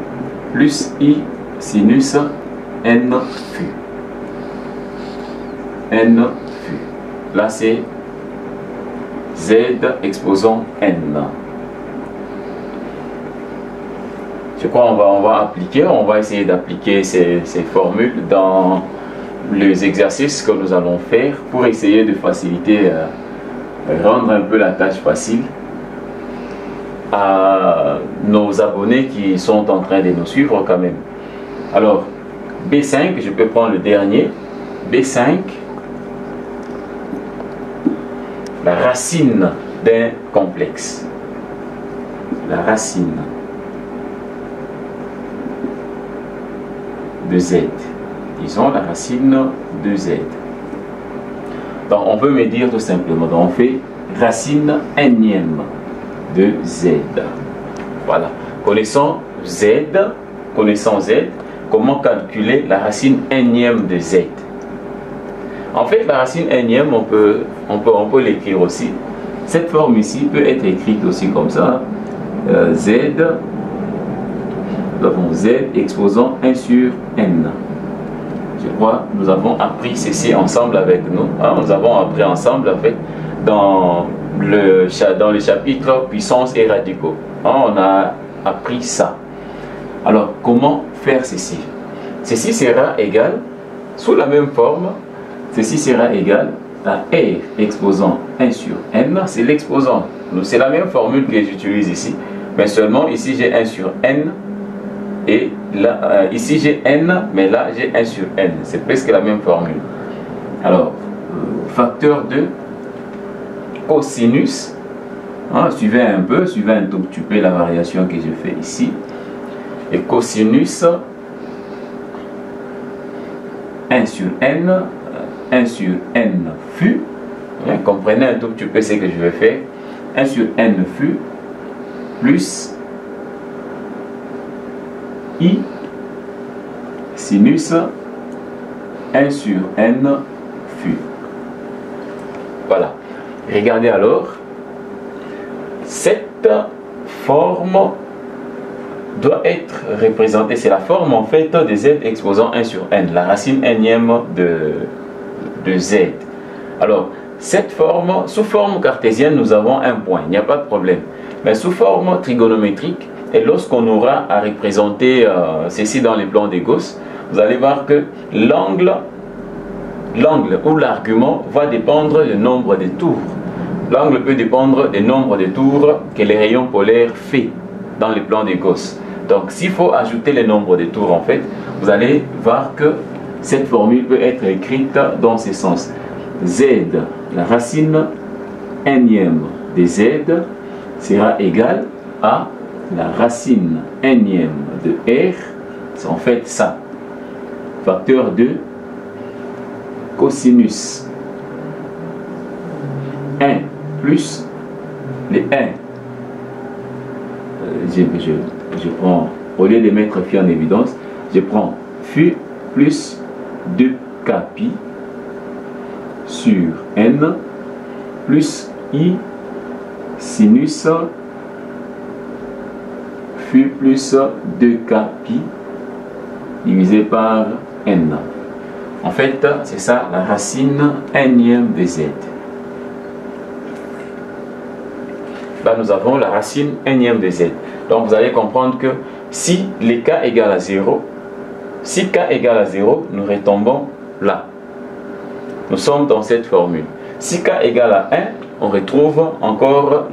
plus I sinus N phi. N phi. Là, c'est Z exposant N. Je crois on va essayer d'appliquer ces formules dans les exercices que nous allons faire pour essayer de faciliter, rendre un peu la tâche facile à nos abonnés qui sont en train de nous suivre quand même. Alors, B5, je peux prendre le dernier. B5, la racine d'un complexe. La racine de Z. Disons la racine de Z. Donc on peut me dire tout simplement, donc on fait racine énième de Z. Voilà. Connaissant Z, comment calculer la racine énième de Z? En fait, la racine énième, on peut l'écrire aussi. Cette forme ici peut être écrite aussi comme ça. Z, nous avons Z exposant 1 sur N. Je crois que nous avons appris ceci ensemble avec nous. Nous avons appris ensemble en fait dans le chapitre puissance et radicaux. On a appris ça. Alors, comment faire ceci? Ceci sera égal, sous la même forme, ceci sera égal à R exposant 1 sur N. C'est l'exposant. C'est la même formule que j'utilise ici. Mais seulement ici j'ai 1 sur N. Et là, ici j'ai N, mais là j'ai 1 sur N. C'est presque la même formule. Alors, facteur de cosinus. Suivez un tout petit peu la variation que je fais ici. Et cosinus 1 sur N, 1 sur N phi. Comprenez un tout petit peu ce que je vais faire. 1 sur N phi plus I sinus 1 sur N phi. Voilà. Regardez alors. Cette forme doit être représentée. C'est la forme en fait de Z exposant 1 sur N. La racine énième de Z. Alors, cette forme, sous forme cartésienne, nous avons un point. Il n'y a pas de problème. Mais sous forme trigonométrique, et lorsqu'on aura à représenter ceci dans les plans des Gauss, vous allez voir que l'angle ou l'argument va dépendre du nombre de tours. L'angle peut dépendre du nombre de tours que les rayons polaires fait dans les plans des Gauss. Donc s'il faut ajouter le nombre de tours en fait, vous allez voir que cette formule peut être écrite dans ce sens. Z, la racine énième de Z sera égale à la racine énième de R, c'est en fait ça, facteur de cosinus 1 plus les 1. Je prends, au lieu de mettre phi en évidence, je prends phi plus 2k pi sur N plus I sinus phi plus 2k pi divisé par N. En fait, c'est ça la racine énième de Z. Là, nous avons la racine énième de Z. Donc, vous allez comprendre que si les k égale à 0, si k égale à 0, nous retombons là. Nous sommes dans cette formule. Si k égale à 1, on retrouve encore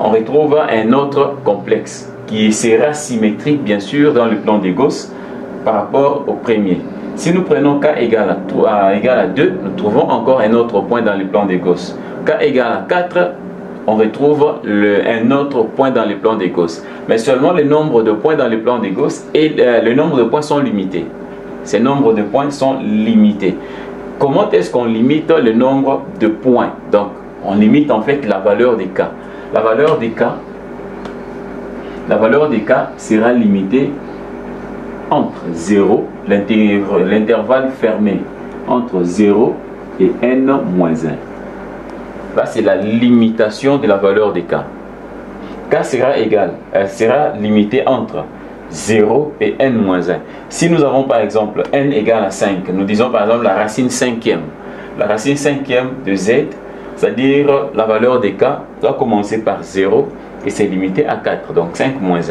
on retrouve un autre complexe qui sera symétrique, bien sûr, dans le plan des Gauss par rapport au premier. Si nous prenons k égale à 2, nous trouvons encore un autre point dans le plan des Gauss. K égale à 4, on retrouve un autre point dans les plans de Gauss. Mais seulement le nombre de points dans les plans de Gauss et le nombre de points sont limités. Ces nombres de points sont limités. Comment est-ce qu'on limite le nombre de points? Donc, on limite en fait la valeur des K. La valeur des K sera limitée entre 0, l'intervalle fermé entre 0 et n-1. Là, c'est la limitation de la valeur des K. K sera égal, elle sera limitée entre 0 et n-1. Si nous avons par exemple n égale à 5, nous disons par exemple la racine cinquième. La racine cinquième de z, c'est-à-dire la valeur des K, doit commencer par 0 et c'est limité à 4, donc 5 moins 1.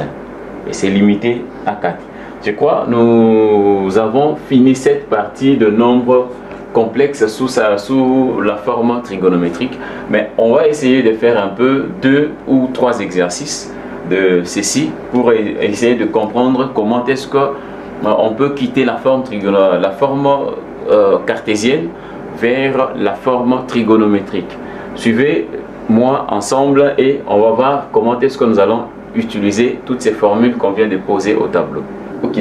Et c'est limité à 4. Je crois que nous avons fini cette partie de nombres complexes sous la forme trigonométrique. Mais on va essayer de faire un peu 2 ou 3 exercices de ceci pour essayer de comprendre comment est-ce qu'on peut quitter la forme cartésienne vers la forme trigonométrique. Suivez-moi ensemble et on va voir comment est-ce que nous allons utiliser toutes ces formules qu'on vient de poser au tableau. Ok,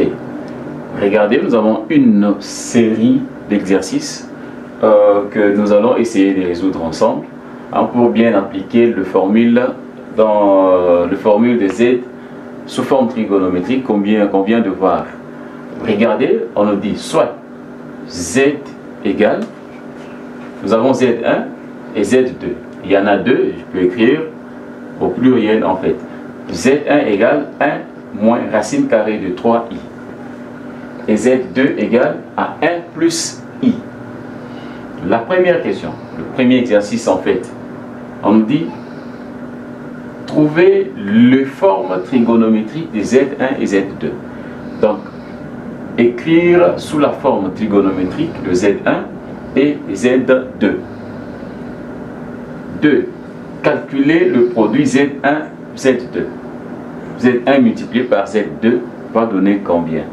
regardez, nous avons une série d'exercices que nous allons essayer de résoudre ensemble pour bien appliquer le formule de z sous forme trigonométrique qu'on vient de voir. Regardez, on nous dit soit z égale, nous avons z1 et z2. Il y en a deux, je peux écrire au pluriel en fait. Z1 égale 1 moins racine carrée de 3i. Et Z2 égale à 1 plus i. La première question, le premier exercice en fait, on nous dit trouver les formes trigonométriques de Z1 et Z2. Donc, écrire sous la forme trigonométrique de Z1 et Z2. 2. Calculer le produit Z1, Z2. Z1 multiplié par Z2 va donner combien?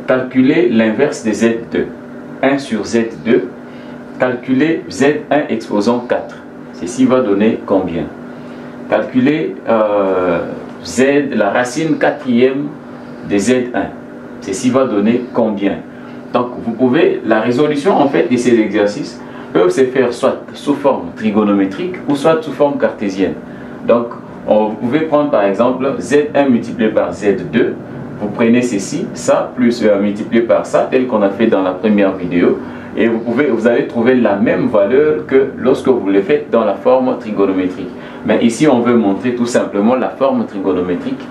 Calculer l'inverse de Z2. 1 sur Z2. Calculer Z1 exposant 4. Ceci va donner combien? Calculer la racine quatrième de Z1. Ceci va donner combien? Donc, vous pouvez, la résolution en fait de ces exercices peuvent se faire soit sous forme trigonométrique ou soit sous forme cartésienne. Donc, vous pouvez prendre par exemple Z1 multiplié par Z2. Vous prenez ceci, ça, plus multiplié par ça, tel qu'on a fait dans la première vidéo. Et vous allez trouver la même valeur que lorsque vous le faites dans la forme trigonométrique. Mais ici, on veut montrer tout simplement la forme trigonométrique.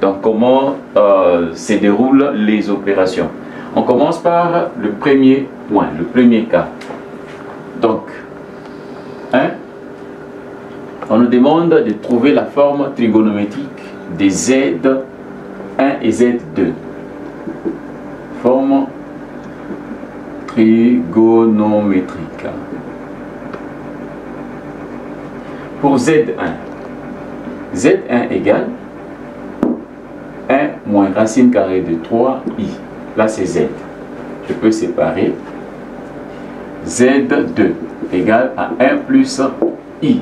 Donc, comment se déroulent les opérations. On commence par le premier point, le premier cas. Donc, 1. On nous demande de trouver la forme trigonométrique des Z1 et Z2. Forme trigonométrique. Pour Z1, Z1 égale 1 moins racine carrée de 3i. Là, c'est Z. Je peux séparer. Z2 égale à 1 plus i.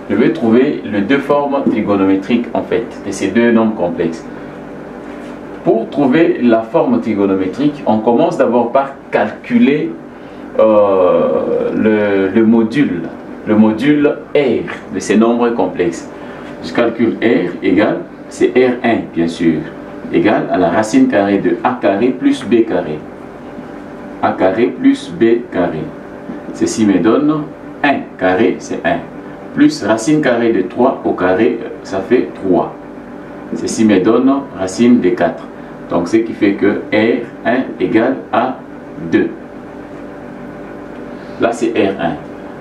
Je vais trouver les deux formes trigonométriques en fait de ces deux nombres complexes. Pour trouver la forme trigonométrique, on commence d'abord par calculer le module R de ces nombres complexes. Je calcule R égale, c'est R1 bien sûr, égale à la racine carrée de A carré plus B carré. A carré plus B carré. Ceci me donne 1 carré, c'est 1. Plus racine carrée de 3 au carré, ça fait 3. Ceci me donne racine de 4. Donc, ce qui fait que R1 égale à 2. Là, c'est R1.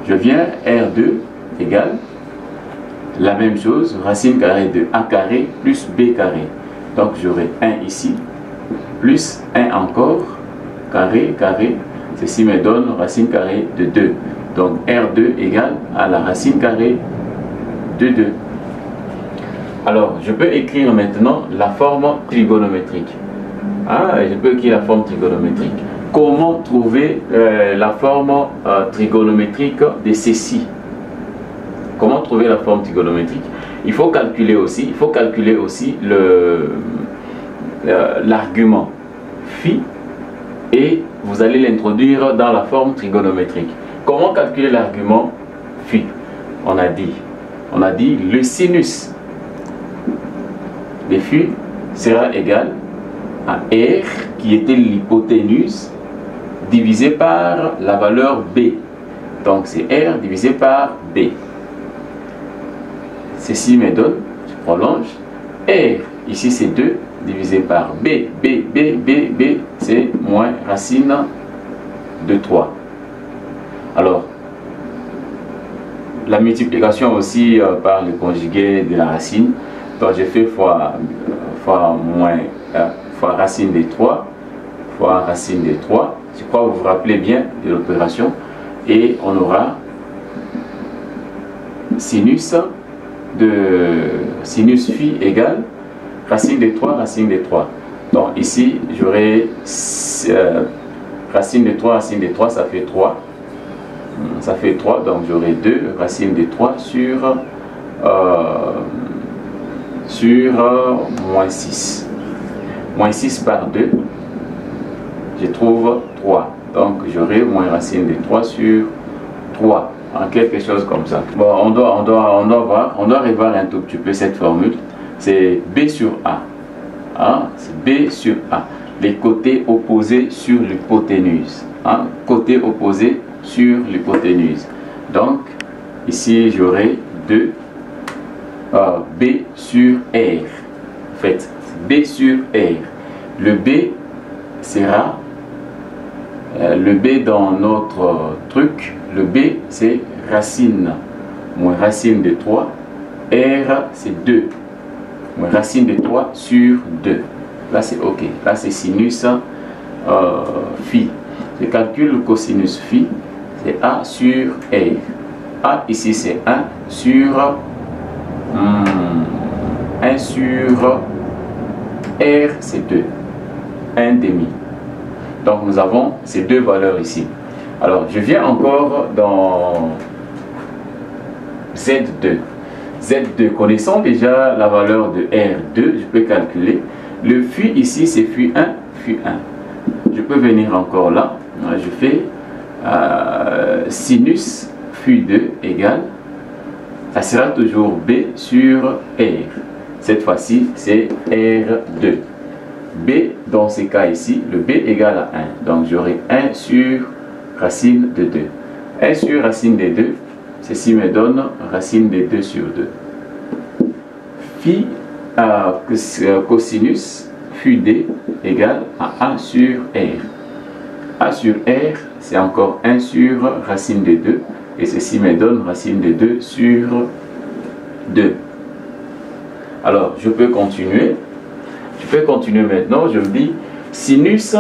Je viens, R2 égale la même chose, racine carrée de A carré plus B carré. Donc, j'aurai 1 ici, plus 1 encore, carré, carré. Ceci me donne racine carrée de 2. Donc, R2 égale à la racine carrée de 2. Alors, je peux écrire maintenant la forme trigonométrique. Je peux écrire la forme trigonométrique. Comment trouver la forme trigonométrique de ceci? Comment trouver la forme trigonométrique? Il faut calculer aussi l'argument phi et vous allez l'introduire dans la forme trigonométrique. Comment calculer l'argument phi? On a dit le sinus de phi sera égal à R qui était l'hypoténuse divisé par la valeur B. Donc c'est R divisé par B. Ceci me donne, je prolonge, R, ici c'est 2, divisé par B, c'est moins racine de 3. Alors, la multiplication aussi par le conjugué de la racine, donc j'ai fait fois racine de 3, fois racine de 3, je crois que vous vous rappelez bien de l'opération, et on aura sinus phi égale racine de 3, racine de 3. Donc ici, j'aurai racine de 3, ça fait 3. Ça fait 3, donc j'aurai 2 racine de 3 sur moins 6. Moins 6 par 2, je trouve 3. Donc j'aurai moins racine de 3 sur 3. Quelque chose comme ça. Bon, on doit revoir un tout petit peu cette formule. C'est B sur A. C'est B sur A. Les côtés opposés sur l'hypoténuse. Côté opposé sur l'hypoténuse. Donc, ici, j'aurai 2 B sur R. En fait, B sur R. Le B sera le B dans notre truc. Le B, c'est racine moins racine de 3. R, c'est 2. Moins racine de 3 sur 2. Là, c'est OK. Là, c'est sinus phi. Je calcule le cosinus phi. C'est A sur R. A, ici, c'est 1 sur 1 sur R, c'est 2. 1 demi. Donc, nous avons ces deux valeurs ici. Alors, je viens encore dans Z2. Z2, connaissons déjà la valeur de R2, je peux calculer. Le phi ici, c'est phi 1, phi 1. Je peux venir encore là. Je fais sinus phi 2 égale, ça sera toujours B sur R. Cette fois-ci, c'est R2. B, dans ces cas ici, le B égale à 1. Donc, j'aurai 1 sur racine de 2. 1 sur racine de 2, ceci me donne racine de 2 sur 2. Phi cosinus phi D égale à 1 sur R. A sur R, c'est encore 1 sur racine de 2. Et ceci me donne racine de 2 sur 2. Alors, je peux continuer. Je peux continuer maintenant. Je me dis sinus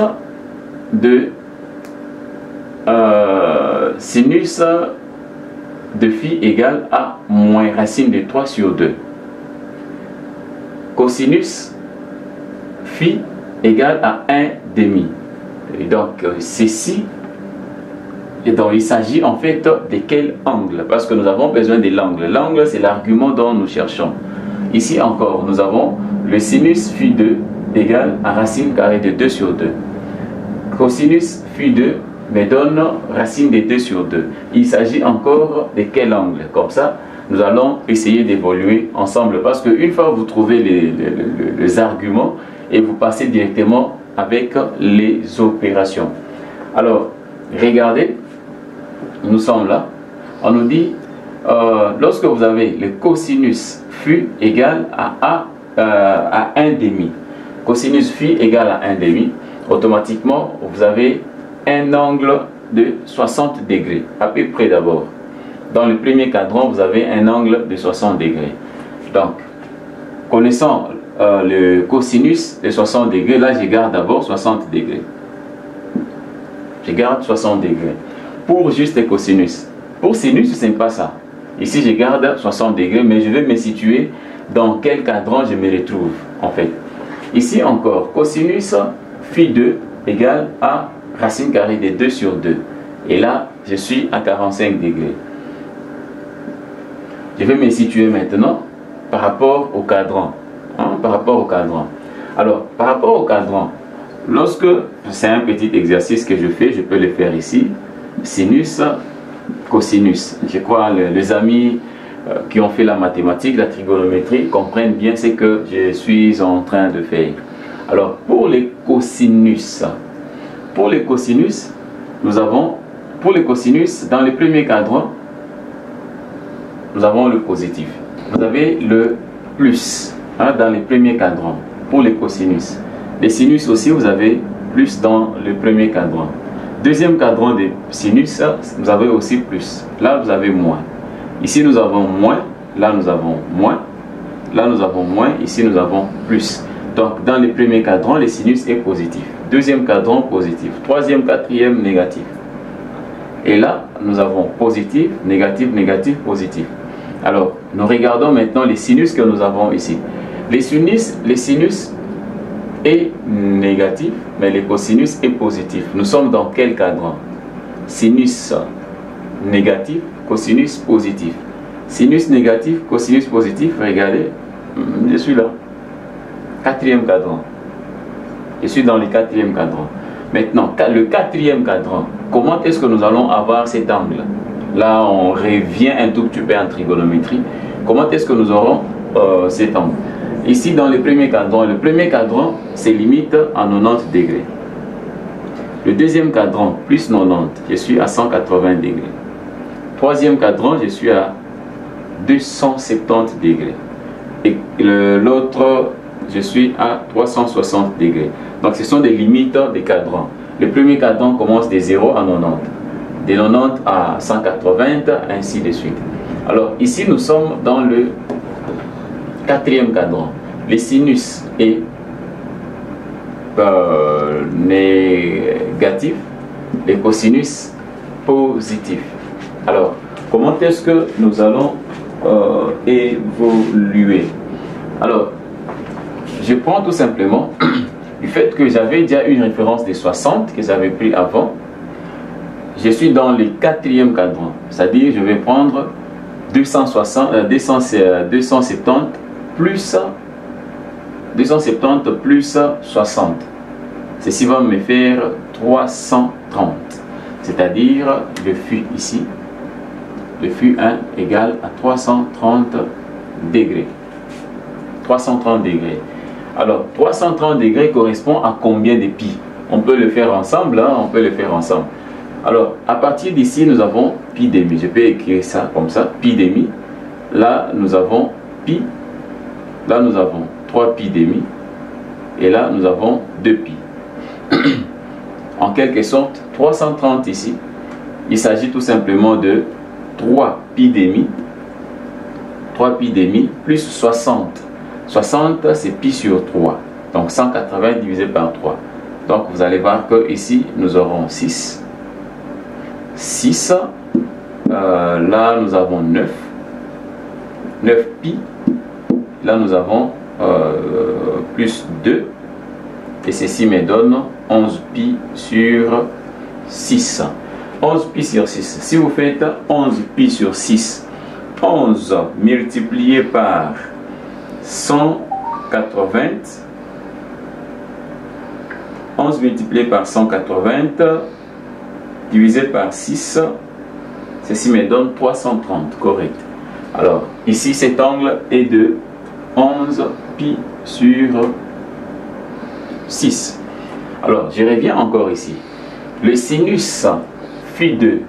de phi égale à moins racine de 3 sur 2. Cosinus phi égale à 1 demi. Et donc, ceci, et donc il s'agit en fait de quel angle? Parce que nous avons besoin de l'angle. L'angle, c'est l'argument dont nous cherchons. Ici encore, nous avons le sinus phi 2 égale à racine carrée de 2 sur 2. Cosinus phi 2 me donne racine de 2 sur 2. Il s'agit encore de quel angle? Comme ça, nous allons essayer d'évoluer ensemble. Parce qu'une fois que vous trouvez les arguments, et vous passez directement avec les opérations. Alors, regardez, nous sommes là. On nous dit, lorsque vous avez le cosinus phi égal à 1 demi. Cosinus phi égale à 1 demi. Automatiquement, vous avez un angle de 60 degrés. À peu près d'abord. Dans le premier cadran, vous avez un angle de 60 degrés. Donc, connaissant le cosinus de 60 degrés, là je garde d'abord 60 degrés. Je garde 60 degrés. Pour juste le cosinus. Pour sinus, ce n'est pas ça. Ici, je garde 60 degrés, mais je vais me situer dans quel cadran je me retrouve, en fait. Ici encore, cosinus phi 2 égale à racine carrée de 2 sur 2. Et là, je suis à 45 degrés. Je vais me situer maintenant par rapport au cadran. Par rapport au cadran. Alors, par rapport au cadran, lorsque c'est un petit exercice que je fais, je peux le faire ici. Sinus, cosinus. Je crois les amis qui ont fait la mathématique, la trigonométrie, comprennent bien ce que je suis en train de faire. Alors, pour les cosinus, nous avons, pour les cosinus, dans le premier cadran, nous avons le positif. Vous avez le plus dans le premier cadran pour les cosinus. Les sinus aussi, vous avez plus dans le premier cadran. Deuxième cadran des sinus, vous avez aussi plus. Là, vous avez moins. Ici, nous avons moins. Là, nous avons moins. Là, nous avons moins. Ici, nous avons plus. Donc, dans le premier cadran, les sinus est positif. Deuxième cadran, positif. Troisième, quatrième, négatif. Et là, nous avons positif, négatif, négatif, positif. Alors, nous regardons maintenant les sinus que nous avons ici. Les sinus est négatif, mais les cosinus est positif. Nous sommes dans quel cadran? Sinus négatif, cosinus positif. Sinus négatif, cosinus positif, regardez, je suis là. Quatrième cadran. Je suis dans le quatrième cadran. Maintenant, le quatrième cadran, comment est-ce que nous allons avoir cet angle? Là, on revient un tout petit peu en trigonométrie. Comment est-ce que nous aurons cet angle? Ici, dans le premier cadran, c'est limite à 90 degrés. Le deuxième cadran, plus 90, je suis à 180 degrés. Troisième cadran, je suis à 270 degrés. Et l'autre, je suis à 360 degrés. Donc, ce sont des limites des cadrans. Le premier cadran commence de 0 à 90. De 90 à 180, ainsi de suite. Alors, ici, nous sommes dans le quatrième cadran. Les sinus est négatif, les cosinus positifs. Alors, comment est-ce que nous allons évoluer? Alors, je prends tout simplement du fait que j'avais déjà une référence de 60 que j'avais pris avant. Je suis dans le quatrième cadran, c'est-à-dire je vais prendre 270 plus 60. Ceci va me faire 330. C'est-à-dire le φ ici, le φ1 égale à 330 degrés. 330 degrés. Alors, 330 degrés correspond à combien de pi? On peut le faire ensemble, on peut le faire ensemble. Alors, à partir d'ici, nous avons pi demi. Je peux écrire ça comme ça, pi demi. Là, nous avons pi. Là, nous avons 3 pi demi. Et là, nous avons 2 pi. En quelque sorte, 330 ici, il s'agit tout simplement de 3 pi demi. 3 pi demi plus 60. 60, c'est pi sur 3. Donc, 180 divisé par 3. Donc, vous allez voir que ici, nous aurons 6. 6, là nous avons 9 pi, là nous avons plus 2, et ceci me donne 11 pi sur 6. 11 pi sur 6, si vous faites 11 pi sur 6, 11 multiplié par 180, 11 multiplié par 180, divisé par 6, ceci me donne 330, correct. Alors, ici, cet angle est de 11 pi sur 6. Alors, je reviens encore ici. Le sinus φ2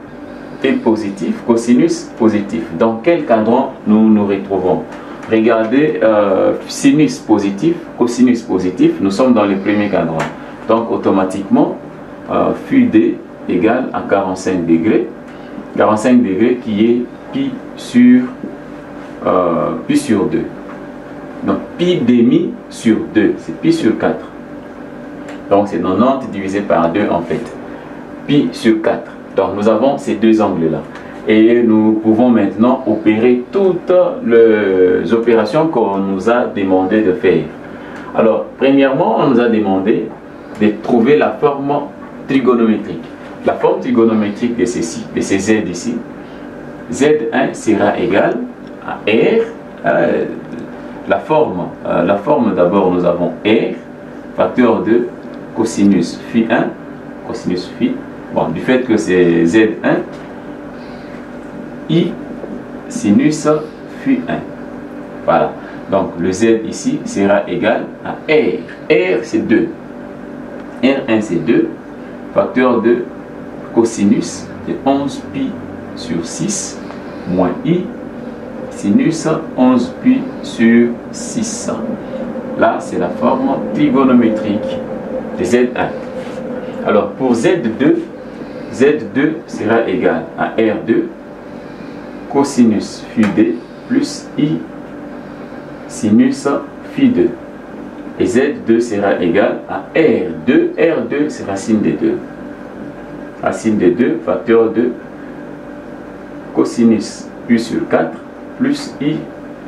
est positif, cosinus positif. Dans quel cadran nous nous retrouvons? Regardez, sinus positif, cosinus positif, nous sommes dans le premier cadran. Donc, automatiquement, φ2 égale à 45 degrés. 45 degrés qui est pi sur 2. Donc pi demi sur 2, c'est pi sur 4. Donc c'est 90 divisé par 2 en fait. Pi sur 4. Donc nous avons ces deux angles-là. Et nous pouvons maintenant opérer toutes les opérations qu'on nous a demandé de faire. Alors, premièrement, on nous a demandé de trouver la forme trigonométrique. La forme trigonométrique de ceci, de ces z ici, z1 sera égal à R. La forme d'abord, nous avons R, facteur de cosinus phi1, cosinus phi, bon, du fait que c'est Z1, I sinus phi1. Voilà, donc le Z ici sera égal à R. R c'est 2. R1 c'est 2, facteur de cosinus c'est 11 pi sur 6 moins I sinus 11 pi sur 6. Là, c'est la forme trigonométrique de Z1. Alors, pour Z2, Z2 sera égal à R2 cosinus phi 2 plus I sinus phi 2. Et Z2 sera égal à R2. R2, c'est racine des 2. Racine des 2, facteur de cosinus pi sur 4 plus I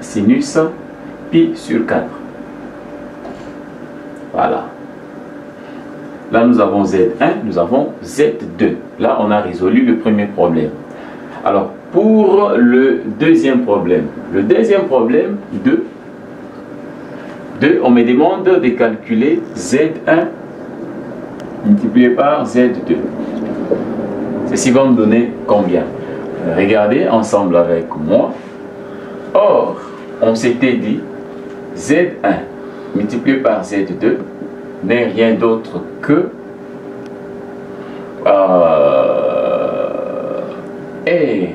sinus pi sur 4. Voilà. Là, nous avons Z1, nous avons Z2. Là, on a résolu le premier problème. Alors, pour le deuxième problème, 2, on me demande de calculer Z1 multiplié par Z2. Ceci va me donner combien? Regardez ensemble avec moi. Or, on s'était dit Z1 multiplié par Z2 n'est rien d'autre que R1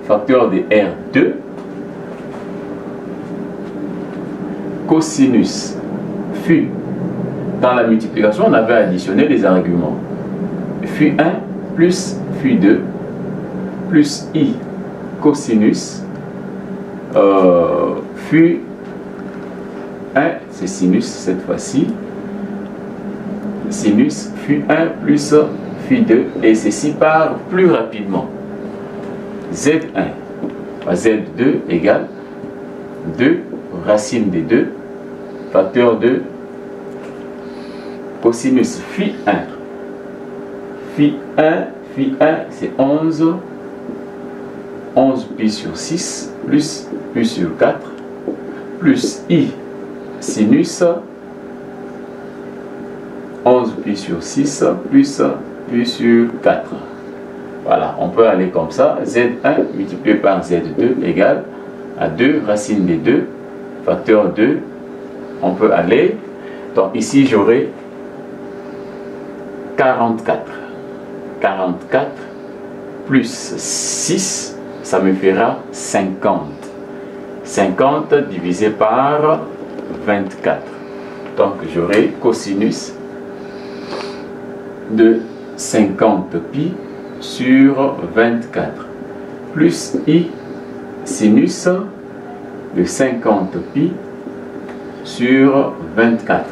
facteur de R2 cosinus phi. Dans la multiplication, on avait additionné les arguments. Phi1 plus phi2 plus I cosinus phi 1, c'est sinus cette fois-ci, sinus phi 1 plus phi 2, et ceci part plus rapidement. Z1 à Z2 égale 2 racine des 2 facteur de cosinus phi 1. Phi 1 c'est 11 pi sur 6 plus pi sur 4 plus I sinus 11 pi sur 6 plus pi sur 4. Voilà, on peut aller comme ça. Z1 multiplié par Z2 égale à 2 racine des 2 facteur 2. On peut aller. Donc ici j'aurai 44. 44 plus 6, ça me fera 50. 50 divisé par 24. Donc j'aurai cosinus de 50 pi sur 24 plus I sinus de 50 pi sur 24.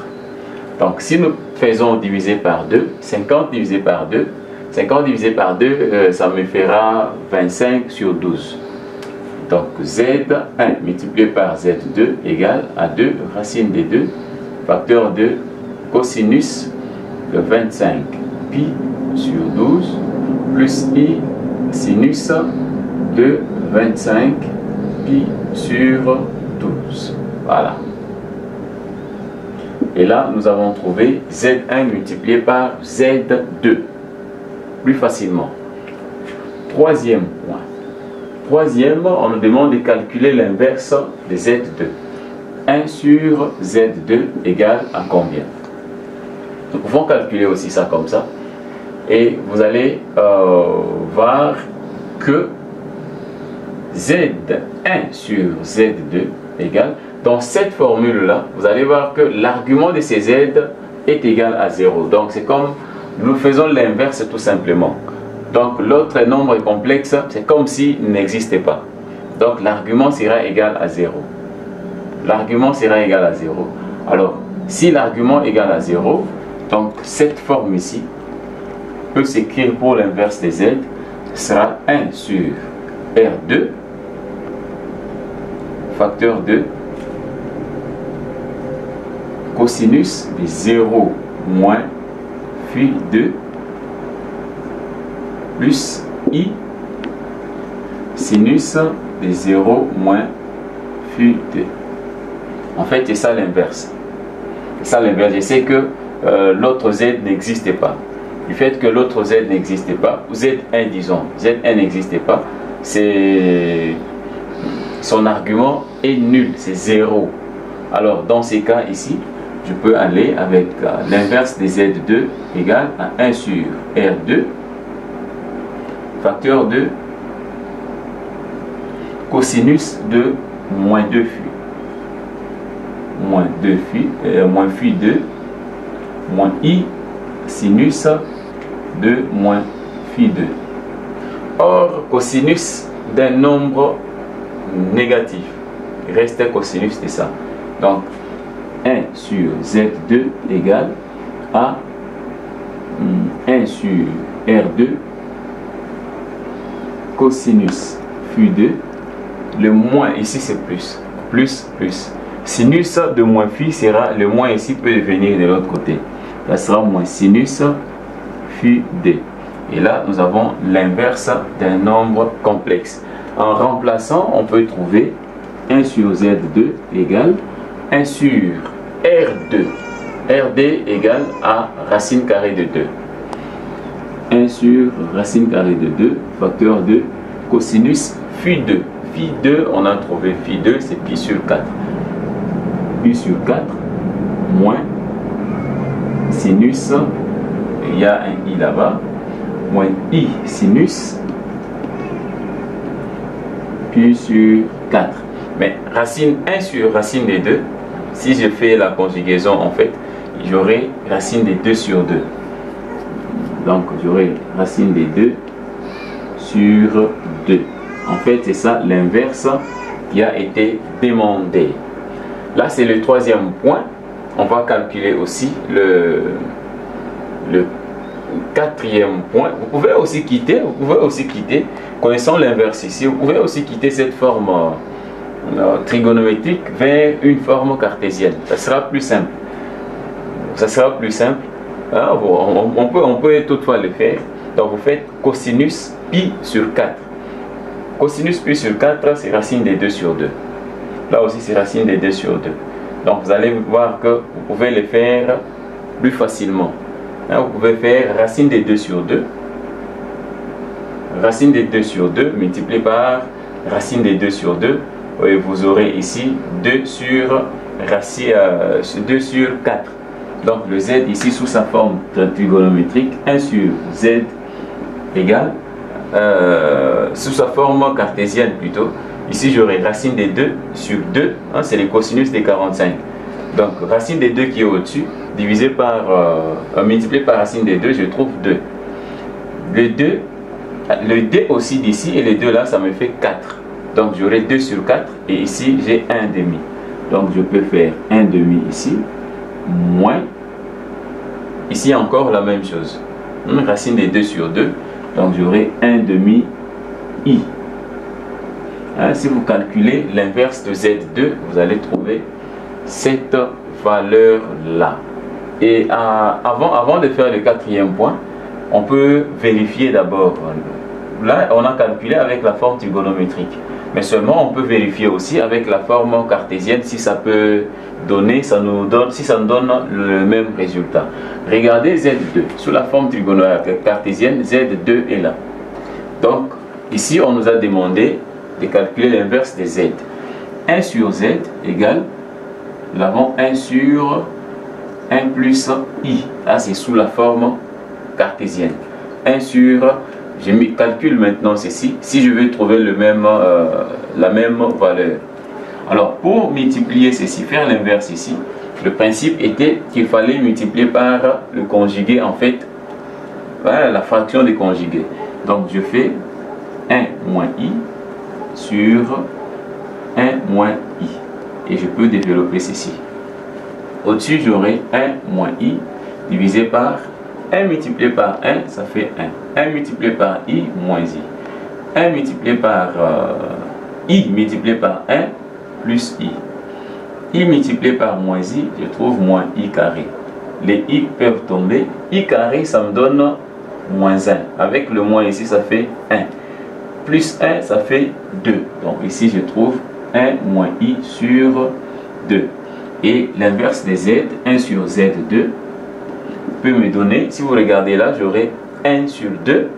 Donc si nous faisons diviser par 2, 50 divisé par 2, 50 divisé par 2, ça me fera 25 sur 12. Donc Z1 multiplié par Z2 égale à 2 racine des 2 facteur de cosinus de 25 pi sur 12 plus I sinus de 25 pi sur 12. Voilà. Et là, nous avons trouvé Z1 multiplié par Z2 plus facilement. Troisième point. Troisième, on nous demande de calculer l'inverse de Z2. 1 sur Z2 égale à combien? Nous pouvons calculer aussi ça comme ça. Et vous allez voir que Z1 sur Z2 égale, dans cette formule-là, vous allez voir que l'argument de ces Z est égal à 0. Donc c'est comme nous faisons l'inverse tout simplement. Donc l'autre nombre complexe, c'est comme s'il n'existait pas. Donc l'argument sera égal à 0. L'argument sera égal à 0. Alors, si l'argument est égal à 0, donc cette forme ici peut s'écrire pour l'inverse des Z, sera 1 sur R2, facteur de cosinus de 0 moins phi 2 plus I sinus de 0 moins φ2. En fait, c'est ça l'inverse. C'est ça l'inverse. Je sais que l'autre z n'existait pas. Du fait que l'autre z n'existait pas, ou z1 disons, z1 n'existait pas, son argument est nul, c'est 0. Alors dans ces cas ici, je peux aller avec l'inverse de z2 égale à 1 sur r2 facteur de cosinus de moins 2 φ. Moins 2 φ, moins φ2 moins i sinus de moins φ2. Or, cosinus d'un nombre négatif reste cosinus de ça. Donc, 1 sur z2 égale à 1 sur r2 cosinus φ2. Le moins ici c'est plus. Sinus de moins φ sera, le moins ici peut venir de l'autre côté. Ça sera moins sinus φ2. Et là, nous avons l'inverse d'un nombre complexe. En remplaçant, on peut trouver 1 sur z2 égale 1 sur r2. rd égale à racine carrée de 2. 1 sur racine carrée de 2 facteur de cosinus φ2. Φ2, on a trouvé φ2, c'est pi sur 4. Pi sur 4 moins sinus, il y a un i là-bas, moins i sinus pi sur 4. Mais racine 1 sur racine des 2, si je fais la conjugaison, en fait, j'aurai racine des 2 sur 2. Donc, j'aurai racine des 2 sur 2. En fait, c'est ça l'inverse qui a été demandé. Là, c'est le troisième point. On va calculer aussi le quatrième point. Vous pouvez aussi quitter, connaissant l'inverse ici, vous pouvez aussi quitter cette forme trigonométrique vers une forme cartésienne. Ça sera plus simple. Hein, on peut toutefois le faire. Donc vous faites cosinus pi sur 4. Cosinus pi sur 4, c'est racine des 2 sur 2. Là aussi, c'est racine des 2 sur 2. Donc vous allez voir que vous pouvez le faire plus facilement. Hein, vous pouvez faire racine des 2 sur 2. Racine des 2 sur 2 multiplié par racine des 2 sur 2. Et vous aurez ici 2 sur 4. Donc le z ici sous sa forme trigonométrique, 1 sur z égale, sous sa forme cartésienne plutôt, ici j'aurai racine des 2 sur 2, hein, c'est les cosinus des 45. Donc racine des 2 qui est au-dessus, divisé par, multiplié par racine des 2, je trouve 2. Le 2 aussi d'ici et les 2 là, ça me fait 4. Donc j'aurai 2 sur 4 et ici j'ai 1 demi. Donc je peux faire 1 demi ici, moins, ici encore la même chose. Racine des 2 sur 2, donc j'aurai 1 demi i. Hein, si vous calculez l'inverse de Z2, vous allez trouver cette valeur-là. Et avant de faire le quatrième point, on peut vérifier d'abord. Là, on a calculé avec la forme trigonométrique. Mais seulement, on peut vérifier aussi avec la forme cartésienne si ça peut donner, si ça nous donne le même résultat. Regardez Z2. Sous la forme trigonométrique cartésienne, Z2 est là. Donc, ici, on nous a demandé de calculer l'inverse de Z. 1 sur Z égale, nous avons 1 sur 1 plus I. Là, c'est sous la forme cartésienne. 1 sur, je calcule maintenant ceci, si je veux trouver la même valeur. Alors, pour multiplier ceci, faire l'inverse ici, le principe était qu'il fallait multiplier par le conjugué, en fait, voilà, la fraction des conjugués. Donc, je fais 1 moins I sur 1 moins I. Et je peux développer ceci. Au-dessus, j'aurai 1 moins I divisé par 1 multiplié par 1, ça fait 1. 1 multiplié par I moins I. 1 multiplié par I multiplié par 1 plus I. I multiplié par moins I, je trouve moins I carré. Les I peuvent tomber. I carré, ça me donne moins 1. Avec le moins ici, ça fait 1. plus 1, ça fait 2. Donc ici, je trouve 1 moins I sur 2. Et l'inverse des Z, 1 sur Z2, peut me donner, si vous regardez là, j'aurai 1 sur 2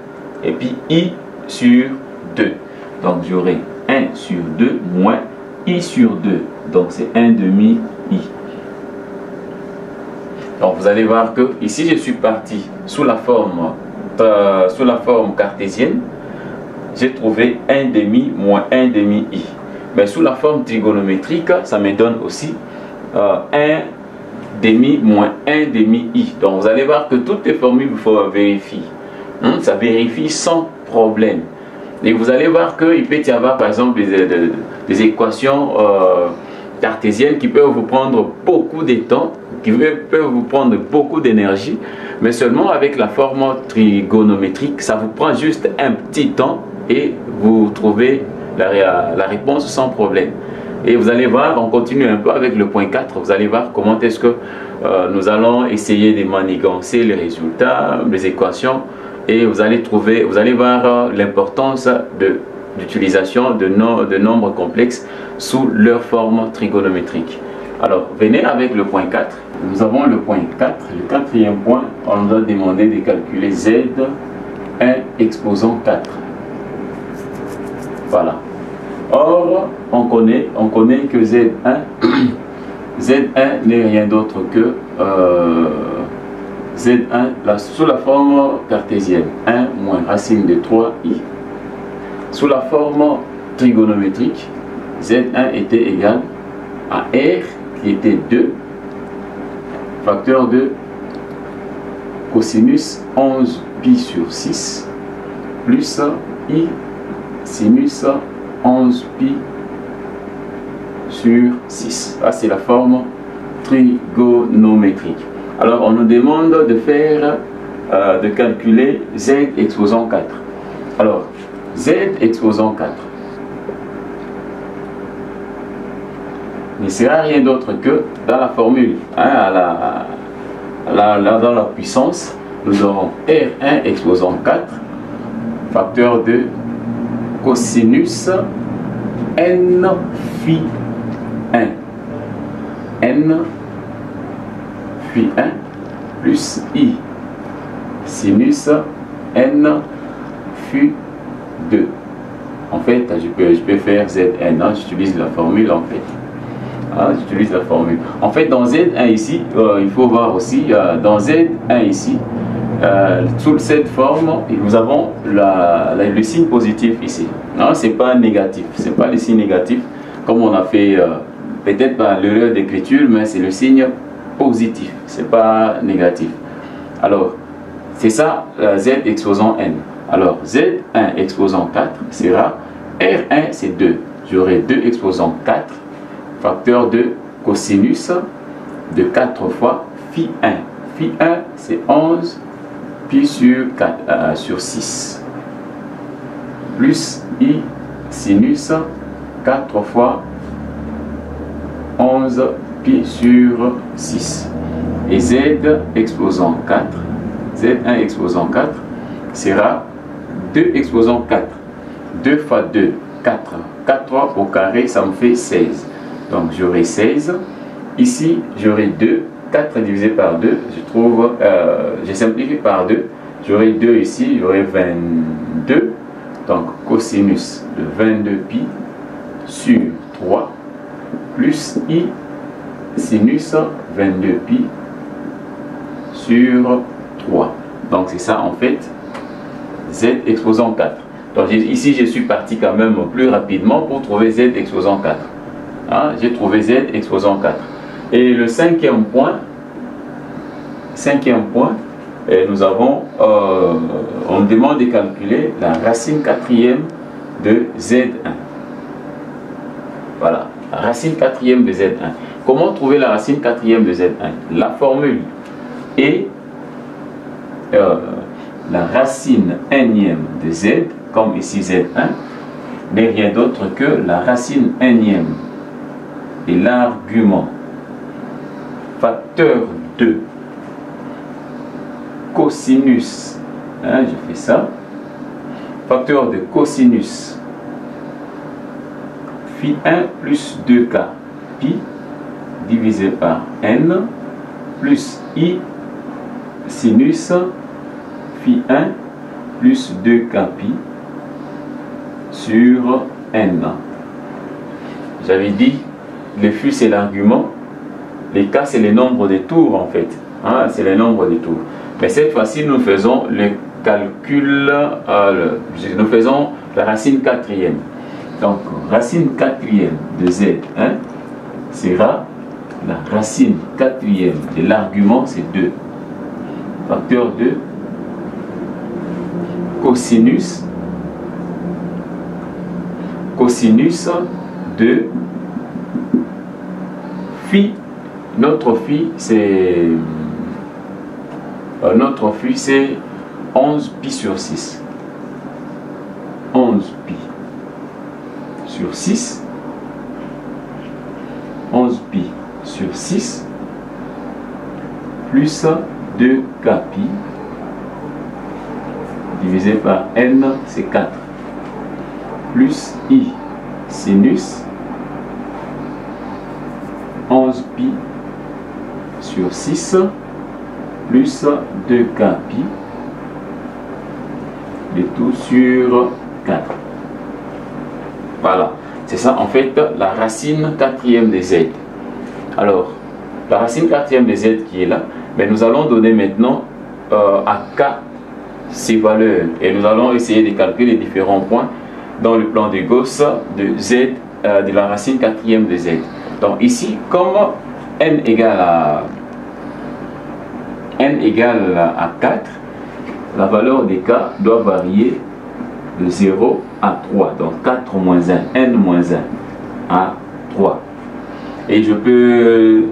et puis I sur 2. Donc j'aurai 1 sur 2 moins I sur 2. Donc c'est 1 demi I. Donc vous allez voir que ici je suis parti sous la forme cartésienne. J'ai trouvé 1 demi moins 1 demi I. Mais sous la forme trigonométrique, ça me donne aussi 1 demi moins 1 demi I. Donc vous allez voir que toutes les formules vérifient. Ça vérifie sans problème. Et vous allez voir qu'il peut y avoir par exemple des équations cartésiennes qui peuvent vous prendre beaucoup de temps, qui peuvent vous prendre beaucoup d'énergie, mais seulement avec la forme trigonométrique, ça vous prend juste un petit temps et vous trouvez la réponse sans problème. Et vous allez voir, on continue un peu avec le point 4, vous allez voir comment est-ce que nous allons essayer de manigancer les résultats, les équations, et vous allez voir l'importance d'utilisation de nombres complexes sous leur forme trigonométrique. Alors, venez avec le point 4. Nous avons le point 4. Le quatrième point, on nous a demandé de calculer Z1 exposant 4. Voilà. Or, on connaît que Z1 n'est rien d'autre que Z1 sous la forme cartésienne. 1 moins racine de 3i. Sous la forme trigonométrique, Z1 était égal à R qui était 2, facteur de cosinus 11 pi sur 6, plus I sinus 11 pi sur 6. Ça, c'est la forme trigonométrique. Alors, on nous demande de calculer Z exposant 4. Alors, Z exposant 4 ne sera rien d'autre que dans la formule, dans la puissance, nous aurons R1 exposant 4, facteur de cosinus n phi 1. N phi 1 plus I sinus n phi 2. En fait, je peux faire Zn, j'utilise la formule en fait. J'utilise la formule. En fait, dans Z1 ici, il faut voir aussi, dans Z1 ici, sous cette forme, nous avons le signe positif ici. Ce n'est pas négatif, ce n'est pas le signe négatif, comme on a fait peut-être par l'erreur d'écriture, mais c'est le signe positif, ce n'est pas négatif. Alors, c'est ça, Z exposant N. Alors, Z1 exposant 4 sera R1, c'est 2. J'aurai 2 exposant 4. Facteur de cosinus de 4 fois phi 1. Phi 1, c'est 11 pi sur 6. Plus I sinus 4 fois 11 pi sur 6. Et Z exposant 4, Z1 exposant 4 sera 2 exposant 4. 2 fois 2, 4. 4 au carré, ça me fait 16. Donc j'aurai 16. Ici, j'aurai 2. 4 divisé par 2, je simplifie par 2. J'aurai 2 ici, j'aurai 22. Donc cosinus de 22 pi sur 3 plus I sinus 22 pi sur 3. Donc c'est ça en fait Z exposant 4. Donc ici je suis parti quand même plus rapidement pour trouver Z exposant 4. J'ai trouvé Z exposant 4. Et le cinquième point, nous avons, on demande de calculer la racine quatrième de Z1. Voilà, la racine quatrième de Z1. Comment trouver la racine quatrième de Z1? La formule est la racine énième de Z, comme ici Z1, n'est rien d'autre que la racine énième et l'argument facteur de cosinus, je fais ça, facteur de cosinus phi 1 plus 2k pi divisé par n plus i sinus phi 1 plus 2k pi sur n. J'avais dit, le phi c'est l'argument, les k c'est le nombre de tours en fait, hein, c'est le nombre de tours. Mais cette fois-ci nous faisons le calcul, nous faisons la racine quatrième. Donc racine quatrième de z sera la racine quatrième de l'argument, c'est 2. Facteur de cosinus de phi. Notre phi c'est 11 pi sur 6. 11 pi sur 6. 11 pi sur 6 plus 2 k pi divisé par n, c'est 4, plus i sinus 11 pi sur 6 plus 2k pi, le tout sur 4. Voilà, c'est ça en fait la racine quatrième de z. Alors, la racine quatrième de z qui est là, mais nous allons donner maintenant à k ces valeurs et nous allons essayer de calculer les différents points dans le plan de Gauss de z, de la racine quatrième de z. Donc ici, comme n égale à 4, la valeur de k doit varier de 0 à 3. Donc 4 moins 1, n moins 1 à 3. Et je peux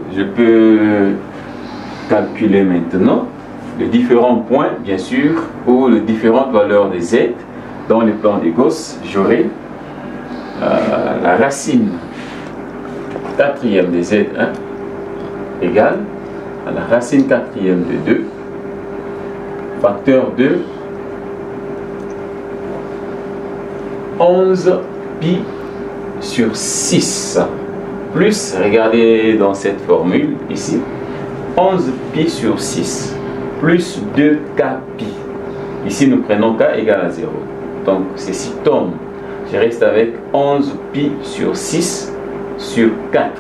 calculer maintenant les différents points, bien sûr, ou les différentes valeurs de z dans le plan de Gauss. J'aurai la racine quatrième de z1 égale à la racine quatrième de 2 facteur de 11 pi sur 6 plus, regardez dans cette formule ici, 11 pi sur 6 plus 2k pi. Ici nous prenons k égale à 0. Donc ceci tombe. Je reste avec 11 pi sur 6 sur 4.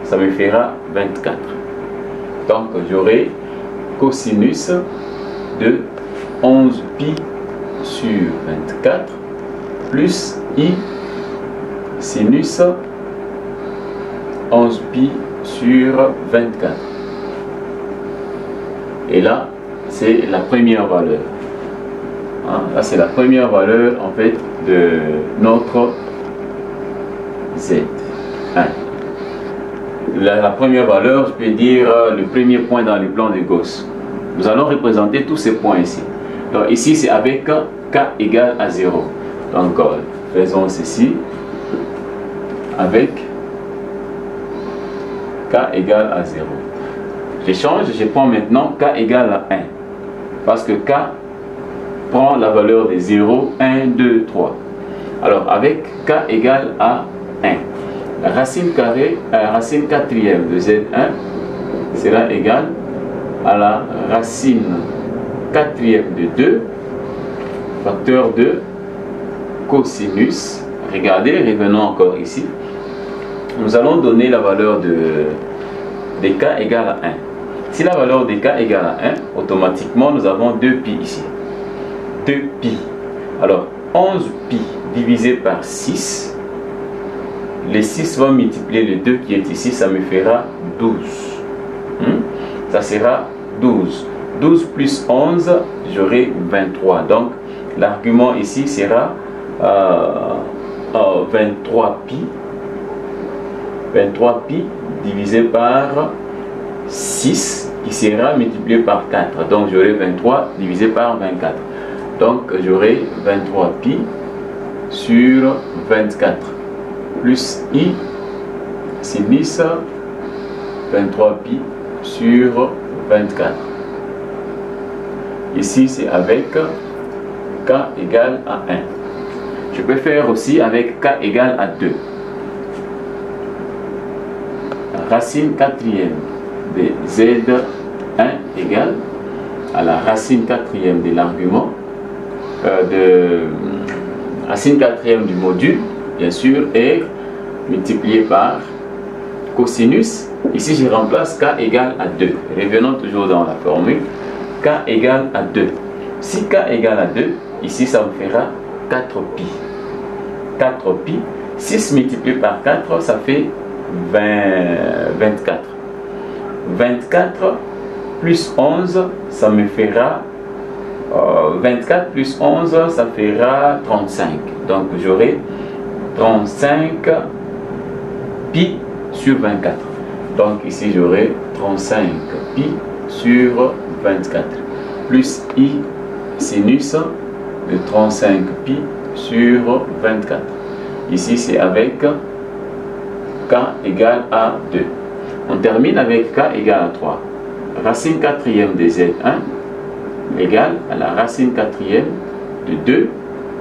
Ça me fera 24. Donc j'aurai cosinus de 11 pi sur 24 plus i sinus 11 pi sur 24. Et là, c'est la première valeur. Hein? Là, c'est la première valeur en fait de notre z1. La première valeur, je peux dire le premier point dans le plan de Gauss. Nous allons représenter tous ces points ici. Donc ici, c'est avec k égale à 0. Donc faisons ceci avec k égale à 0. Je change, je prends maintenant k égale à 1. Parce que k prend la valeur de 0, 1, 2, 3. Alors avec k égale à 1, la racine carrée, la racine quatrième de z1 sera égale à la racine quatrième de 2 facteur de cosinus. Regardez, revenons encore ici. Nous allons donner la valeur de k égale à 1. Si la valeur de k égale à 1, automatiquement nous avons 2 pi ici. 2 pi. Alors 11 pi divisé par 6. Les 6 vont multiplier le 2 qui est ici, ça me fera 12. Ça sera 12. 12 plus 11, j'aurai 23. Donc l'argument ici sera 23 pi. 23 pi divisé par 6 qui sera multiplié par 4. Donc j'aurai 23 divisé par 24. Donc j'aurai 23 pi sur 24 plus i sinus 23 pi sur 24. Ici c'est avec k égale à 1. Je peux faire aussi avec k égale à 2. La racine quatrième de Z1 égale à la racine quatrième de l'argument, racine quatrième du module, bien sûr, et multiplié par cosinus. Ici, je remplace k égale à 2. Revenons toujours dans la formule. K égale à 2. Si k égale à 2, ici, ça me fera 4pi. 4pi. 6 multiplié par 4, ça fait 24. 24 plus 11, ça me fera 24 plus 11, ça fera 35. Donc j'aurai 35 pi sur 24. Donc ici j'aurai 35 pi sur 24 plus i sinus de 35 pi sur 24. Ici c'est avec k égale à 2. On termine avec k égale à 3. Racine quatrième de Z1 égale à la racine quatrième de 2,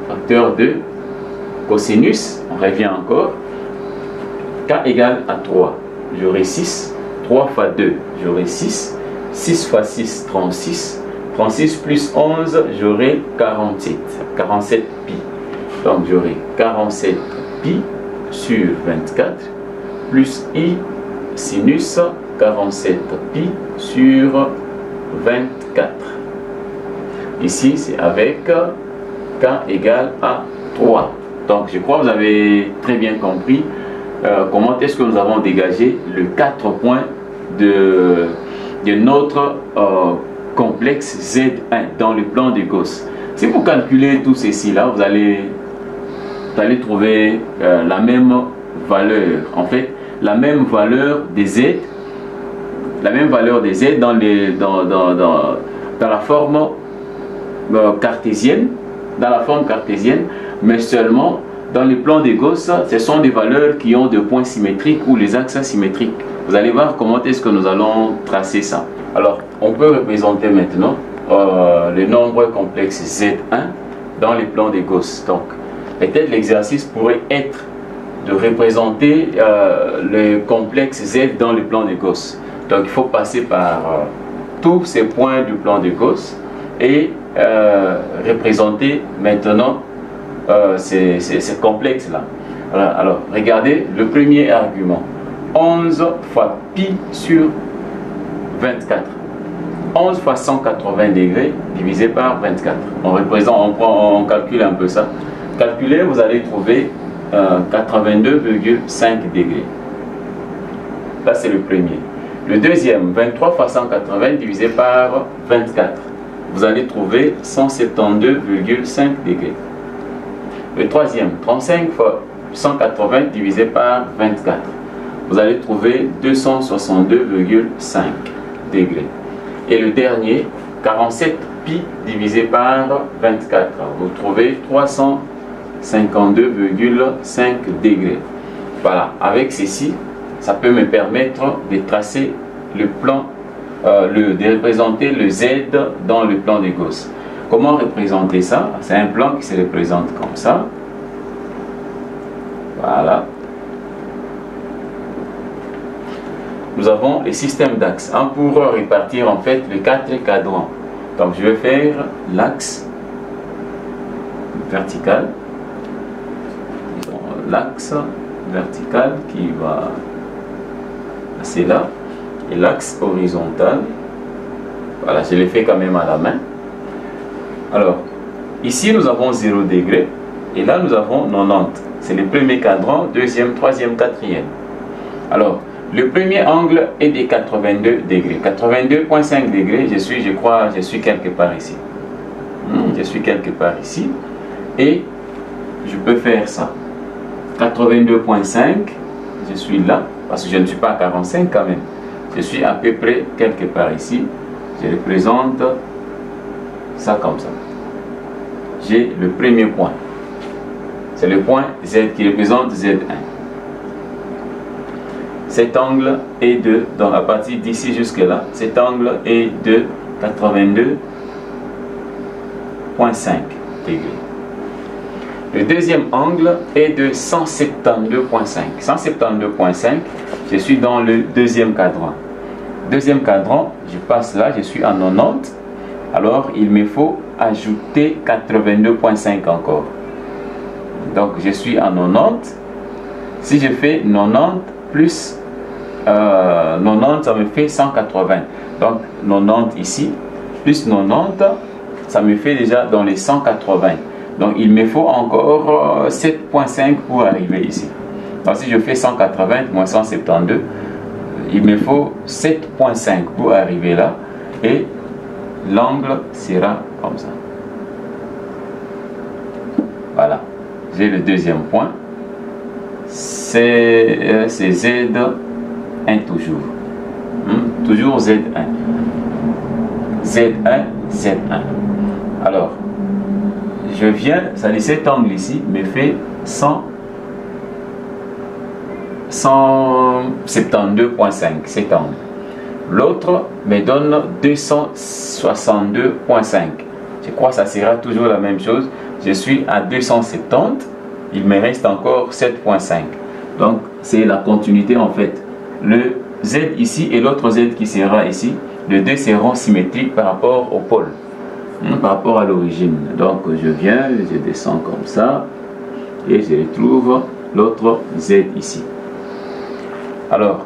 facteur de cosinus, on revient encore, k égale à 3. J'aurai 6, 3 fois 2, j'aurai 6, 6 fois 6, 36, 36 plus 11, j'aurai 47, 47 pi. Donc j'aurai 47 pi sur 24 plus i sinus 47 pi sur 24. Ici c'est avec k égale à 3. Donc je crois que vous avez très bien compris comment est-ce que nous avons dégagé le 4 points de notre complexe Z1 dans le plan de Gauss. Si vous calculez tout ceci là, vous allez trouver la même valeur. En fait, la même valeur des Z, dans la forme cartésienne, mais seulement dans le plan de Gauss, ce sont des valeurs qui ont des points symétriques ou les axes asymétriques. Vous allez voir comment est-ce que nous allons tracer ça. Alors, on peut représenter maintenant le nombre complexe Z1 dans les plans de Gauss. Donc, peut-être l'exercice pourrait être de représenter le complexe Z dans le plan de Gauss. Donc, il faut passer par tous ces points du plan de Gauss et représenter maintenant ces complexes-là. Voilà. Alors, regardez le premier argument. 11 fois pi sur 24. 11 fois 180 degrés divisé par 24. On calcule un peu ça. Calculez, vous allez trouver 82,5 degrés. Là, c'est le premier. Le deuxième, 23 fois 180 divisé par 24. Vous allez trouver 172,5 degrés. Le troisième, 35 fois 180 divisé par 24. Vous allez trouver 262,5 degrés. Et le dernier, 47 pi divisé par 24. Vous trouvez 352,5 degrés. Voilà, avec ceci, ça peut me permettre de tracer le plan, de représenter le Z dans le plan de Gauss. Comment représenter ça? C'est un plan qui se représente comme ça. Voilà. Nous avons les systèmes d'axes. Pour répartir en fait les 4 cadrans. Donc je vais faire l'axe vertical. L'axe vertical qui va passer là. Et l'axe horizontal. Voilà, je l'ai fait quand même à la main. Alors, ici nous avons 0 degré. Et là nous avons 90. C'est le premier cadran, deuxième, troisième, quatrième. Alors, le premier angle est de 82 degrés. 82,5 degrés, je suis quelque part ici. Je suis quelque part ici. Et je peux faire ça. 82,5, je suis là. Parce que je ne suis pas à 45 quand même. Je suis à peu près quelque part ici. Je représente ça comme ça. J'ai le premier point. C'est le point Z qui représente Z1. Cet angle est de, dans la partie d'ici jusque là, cet angle est de 82,5. degrés. Le deuxième angle est de 172,5. 172,5, je suis dans le deuxième cadran. Deuxième cadran, je passe là, je suis à 90. Alors, il me faut ajouter 82,5 encore. Donc, je suis à 90. Si je fais 90 plus 90, ça me fait 180. Donc, 90 ici, plus 90, ça me fait déjà dans les 180. Donc, il me faut encore 7,5 pour arriver ici. Donc, si je fais 180 moins 172, il me faut 7,5 pour arriver là. Et l'angle sera comme ça. Voilà. J'ai le deuxième point. C'est Z1 toujours. Toujours Z1. Z1, Z1. Alors, je viens, ça dit cet angle ici me fait 172,5, cet angle. L'autre me donne 262,5. Je crois que ça sera toujours la même chose. Je suis à 270, il me reste encore 7,5. Donc, c'est la continuité en fait. Le Z ici et l'autre Z qui sera ici, les deux seront symétriques par rapport au pôle. Par rapport à l'origine. Donc je viens, je descends comme ça et je retrouve l'autre Z ici. Alors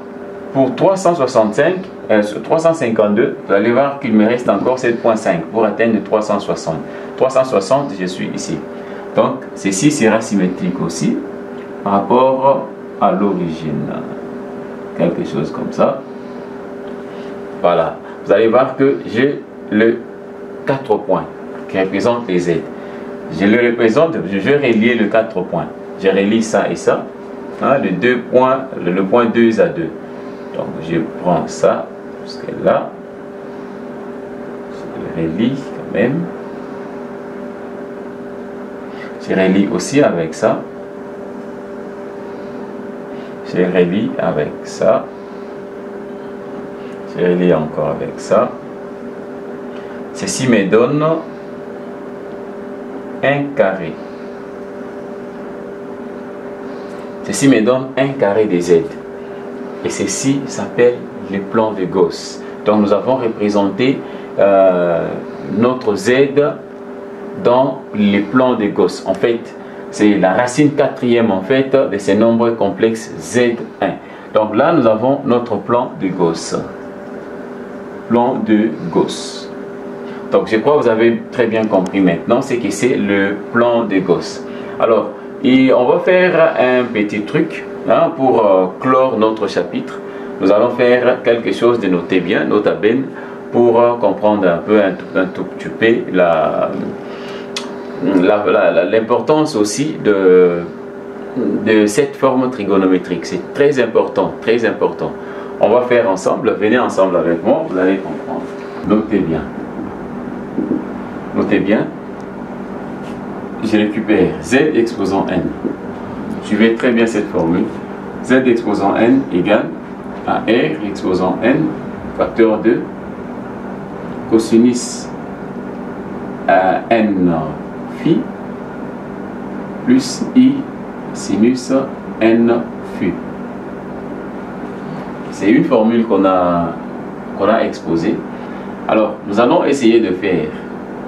pour 352, vous allez voir qu'il me reste encore 7,5 pour atteindre 360. 360, je suis ici. Donc ceci sera symétrique aussi par rapport à l'origine. Quelque chose comme ça. Voilà. Vous allez voir que j'ai le 4 points qui représentent les Z. Je le représente, je vais relier le 4 points. Je relie ça et ça. Le 2 points, le point 2 à 2. Donc je prends ça jusqu'à là. Je le relie quand même. Je relie aussi avec ça. Je relie avec ça. Je relie encore avec ça. Ceci me donne un carré. Ceci me donne un carré de Z. Et ceci s'appelle le plan de Gauss. Donc nous avons représenté notre Z dans les plans de Gauss. En fait, c'est la racine quatrième en fait de ces nombres complexes Z1. Donc là, nous avons notre plan de Gauss. Plan de Gauss. Donc je crois que vous avez très bien compris maintenant ce que c'est le plan de Gauss. Alors, on va faire un petit truc pour clore notre chapitre. Nous allons faire quelque chose de noter bien, nota bene, pour comprendre un peu, un tout petit peu l'importance aussi de cette forme trigonométrique. C'est très important, très important. On va faire ensemble, venez ensemble avec moi, vous allez comprendre. Notez bien. Notez bien. Je récupère Z exposant N. Suivez très bien cette formule. Z exposant N égale à R exposant N, facteur 2, cosinus N phi plus I sinus N phi. C'est une formule qu'on a exposée. Alors, nous allons essayer de faire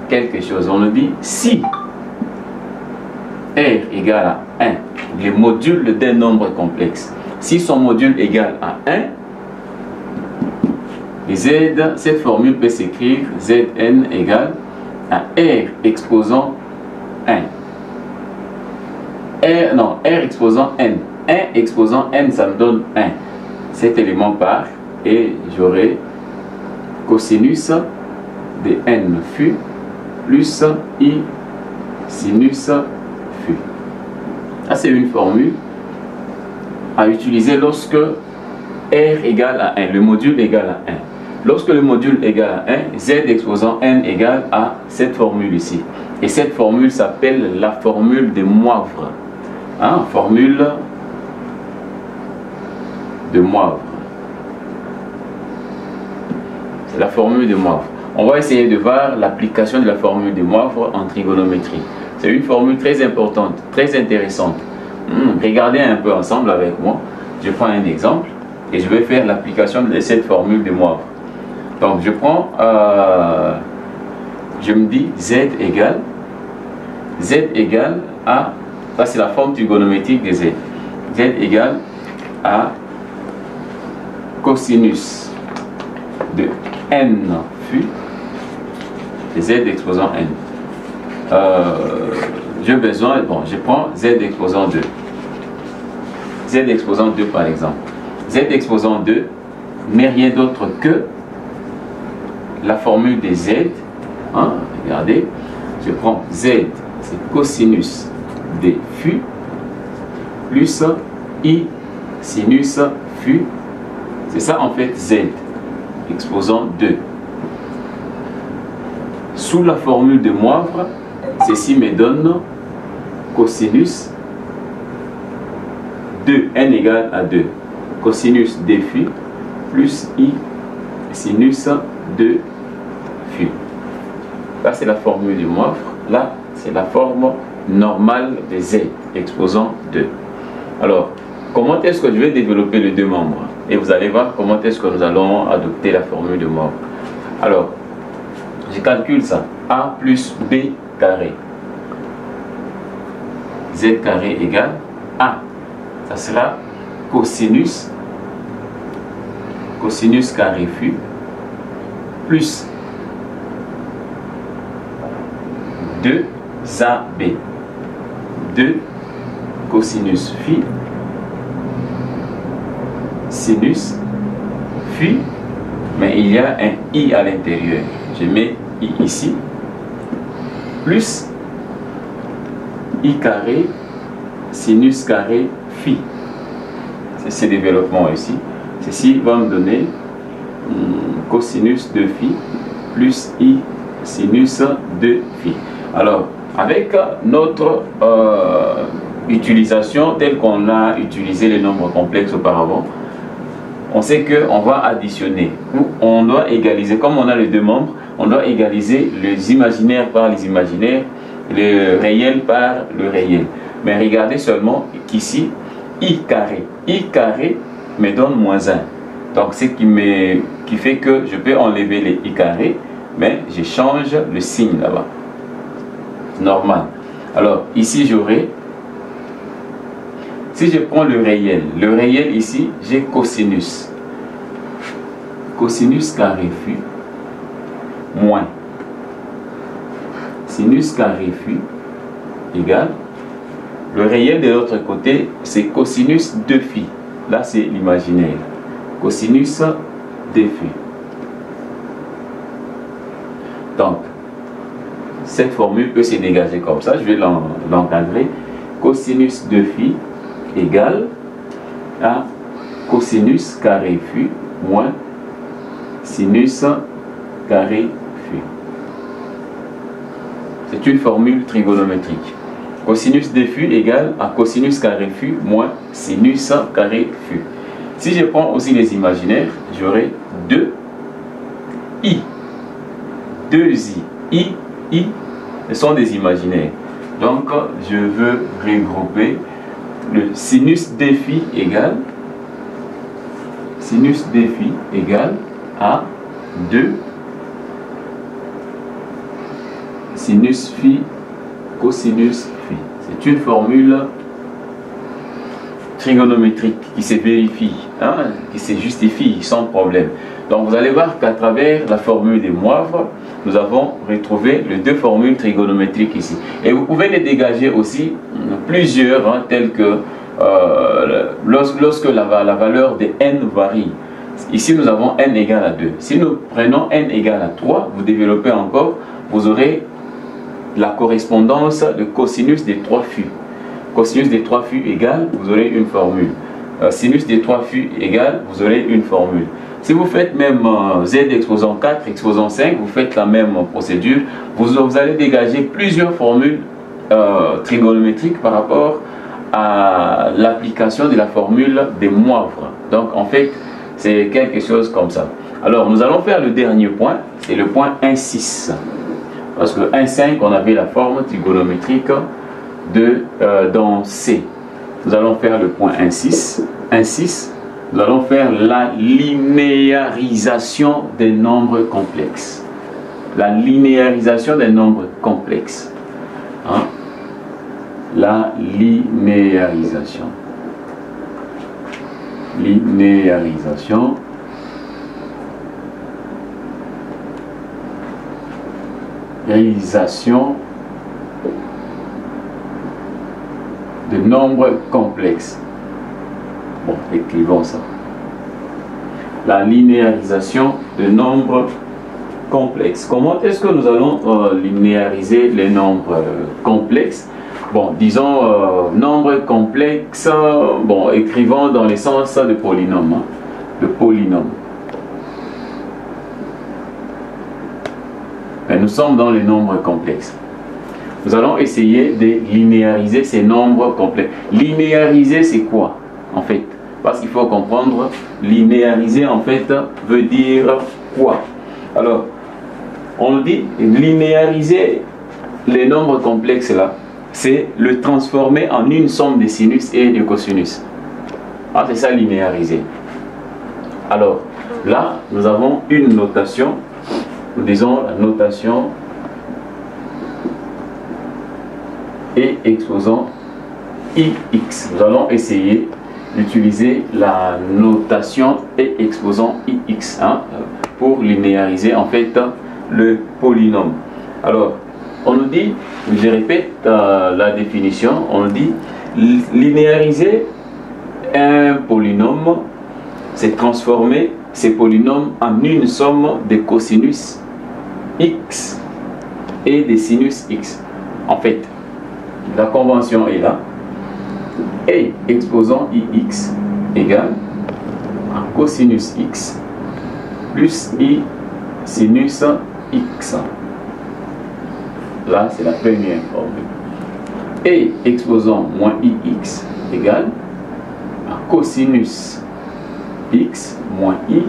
quelque chose. On nous dit si R égale à 1, le module d'un nombre complexe, si son module égale à 1, cette formule peut s'écrire Zn égale à R exposant 1. R exposant N. 1 exposant N, ça me donne 1. Cet élément part et j'aurai cosinus de N phi plus I sinus phi. Ça, c'est une formule à utiliser lorsque R égale à 1, le module égale à 1. Lorsque le module égale à 1, Z exposant N égale à cette formule ici. Et cette formule s'appelle la formule de Moivre. Formule de Moivre. C'est la formule de Moivre. On va essayer de voir l'application de la formule de Moivre en trigonométrie. C'est une formule très importante, très intéressante. Regardez un peu ensemble avec moi. Je prends un exemple et je vais faire l'application de cette formule de Moivre. Donc je prends, je me dis Z égale à, ça c'est la forme trigonométrique de Z. Z égale à cosinus de n phi Z exposant n. J'ai besoin, bon, je prends Z exposant 2. Z exposant 2 par exemple. Z exposant 2 n'est rien d'autre que la formule de Z. Hein, regardez, je prends Z, c'est cosinus de phi plus I sinus phi. C'est ça en fait Z exposant 2. Sous la formule de Moivre, ceci me donne cosinus de n égale à 2. Cosinus de phi plus I sinus de phi. Là, c'est la formule de Moivre. Là, c'est la forme normale de Z exposant 2. Alors, comment est-ce que je vais développer les deux membres? Et vous allez voir comment est-ce que nous allons adopter la formule de Moivre. Alors, je calcule ça. A plus B carré. Z carré égale A. Ça sera cosinus carré phi plus 2AB. 2 cosinus phi sinus phi, mais il y a un I à l'intérieur. Je mets I ici, plus I carré sinus carré phi. C'est ce développement ici. Ceci va me donner cosinus de phi plus I sinus de phi. Alors, avec notre utilisation telle qu'on a utilisé les nombres complexes auparavant, on sait qu'on va additionner, ou on doit égaliser, comme on a les deux membres, on doit égaliser les imaginaires par les imaginaires, le réel par le réel. Mais regardez seulement qu'ici, I carré me donne moins 1. Donc ce qui fait que je peux enlever les I carré, mais je change le signe là-bas. Normal. Alors ici j'aurai, si je prends le réel ici, j'ai cosinus carré phi moins sinus carré phi égale, le réel de l'autre côté c'est cosinus de phi, là c'est l'imaginaire, cosinus de phi. Donc cette formule peut se dégager comme ça, je vais l'encadrer. Cosinus de phi égale à cosinus carré phi moins sinus carré phi. C'est une formule trigonométrique. Cosinus de phi égale à cosinus carré phi moins sinus carré phi. Si je prends aussi les imaginaires, j'aurai 2i. 2i. I, ce sont des imaginaires. Donc, je veux regrouper le sinus de phi égale à 2 sinus phi cosinus phi. C'est une formule trigonométrique qui se vérifie, hein, qui se justifie sans problème. Donc vous allez voir qu'à travers la formule des Moivre, nous avons retrouvé les deux formules trigonométriques ici. Et vous pouvez les dégager aussi plusieurs, hein, telles que lorsque la valeur de n varie. Ici nous avons n égale à 2. Si nous prenons n égale à 3, vous développez encore, vous aurez la correspondance de cosinus des 3 phi. Cosinus des 3 phi égale, vous aurez une formule. Sinus des 3 phi égale, vous aurez une formule. Si vous faites même z exposant 4, exposant 5, vous faites la même procédure, vous allez dégager plusieurs formules trigonométriques par rapport à l'application de la formule des Moivre. Donc en fait, c'est quelque chose comme ça. Alors nous allons faire le dernier point, c'est le point 1,6. Parce que 1,5, on avait la forme trigonométrique dans C. Nous allons faire le point 1,6. 1,6, nous allons faire la linéarisation des nombres complexes. La linéarisation des nombres complexes. Hein? La linéarisation. Linéarisation. Réalisation de nombres complexes. Bon, écrivons ça. La linéarisation de nombres complexes. Comment est-ce que nous allons linéariser les nombres complexes? Bon, disons nombres complexes, bon, écrivons dans le sens de polynôme. Hein, de polynôme. Mais nous sommes dans les nombres complexes. Nous allons essayer de linéariser ces nombres complexes. Linéariser, c'est quoi, en fait? Parce qu'il faut comprendre, linéariser, en fait, veut dire quoi? Alors, on dit linéariser les nombres complexes, là, c'est le transformer en une somme de sinus et de cosinus. Ah, c'est ça, linéariser. Alors, là, nous avons une notation. Nous disons la notation et exposant IX. Nous allons essayer d'utiliser la notation et exposant IX hein, pour linéariser en fait le polynôme. Alors, on nous dit, je répète la définition, on nous dit linéariser un polynôme, c'est transformer ces polynômes en une somme de cosinus x et de sinus x. En fait, la convention est là. Et exposant ix égale à cosinus x plus i sinus x. Là, c'est la première formule. Et exposant moins ix égale à cosinus x moins i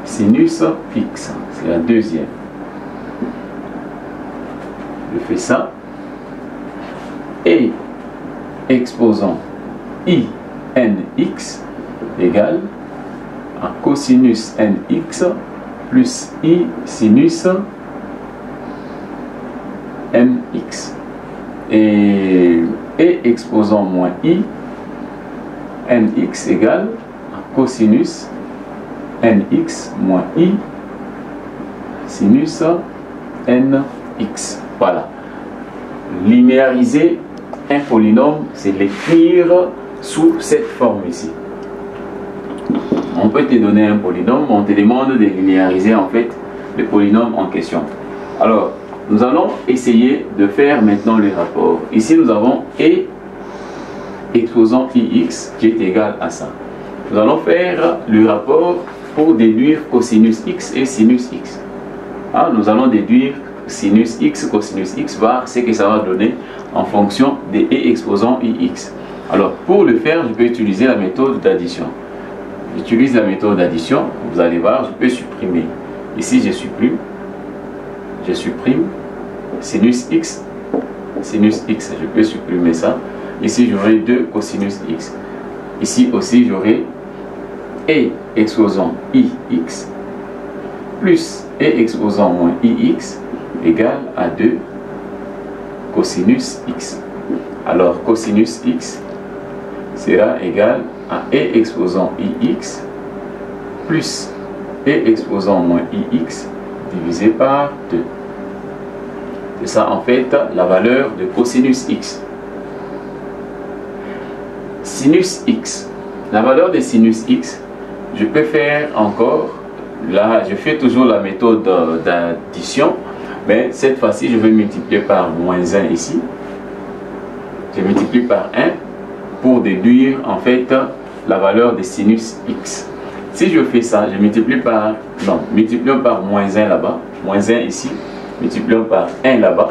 sinus x. C'est la deuxième. Je fais ça. Et exposant i nx égale à cosinus nx plus i sinus mx. Et exposant moins i nx égale à cosinus nx moins i sinus nx. Voilà. Linéariser un polynôme, c'est l'écrire sous cette forme ici. On peut te donner un polynôme, on te demande de linéariser en fait le polynôme en question. Alors, nous allons essayer de faire maintenant le rapport. Ici, nous avons et exposant ix qui est égal à ça. Nous allons faire le rapport pour déduire cosinus x et sinus x. Ah, nous allons déduire sinus x, cosinus x, voir ce que ça va donner en fonction de et exposant ix. Alors, pour le faire, je peux utiliser la méthode d'addition. J'utilise la méthode d'addition, vous allez voir, je peux supprimer. Ici, je supprime sinus x, je peux supprimer ça. Ici, j'aurai 2 cosinus x. Ici aussi, j'aurai et exposant ix plus et exposant moins ix égale à 2 cosinus x. Alors, cosinus x sera égal à et exposant ix plus et exposant moins ix divisé par 2. C'est ça en fait la valeur de cosinus x. Sinus x. La valeur de sinus x, je peux faire encore, là je fais toujours la méthode d'addition, mais cette fois-ci je vais multiplier par moins 1 ici. Je multiplie par 1 pour déduire en fait la valeur de sinus x. Si je fais ça, je multiplie par, non, multiplions par moins 1 là-bas, moins 1 ici, multiplions par 1 là-bas.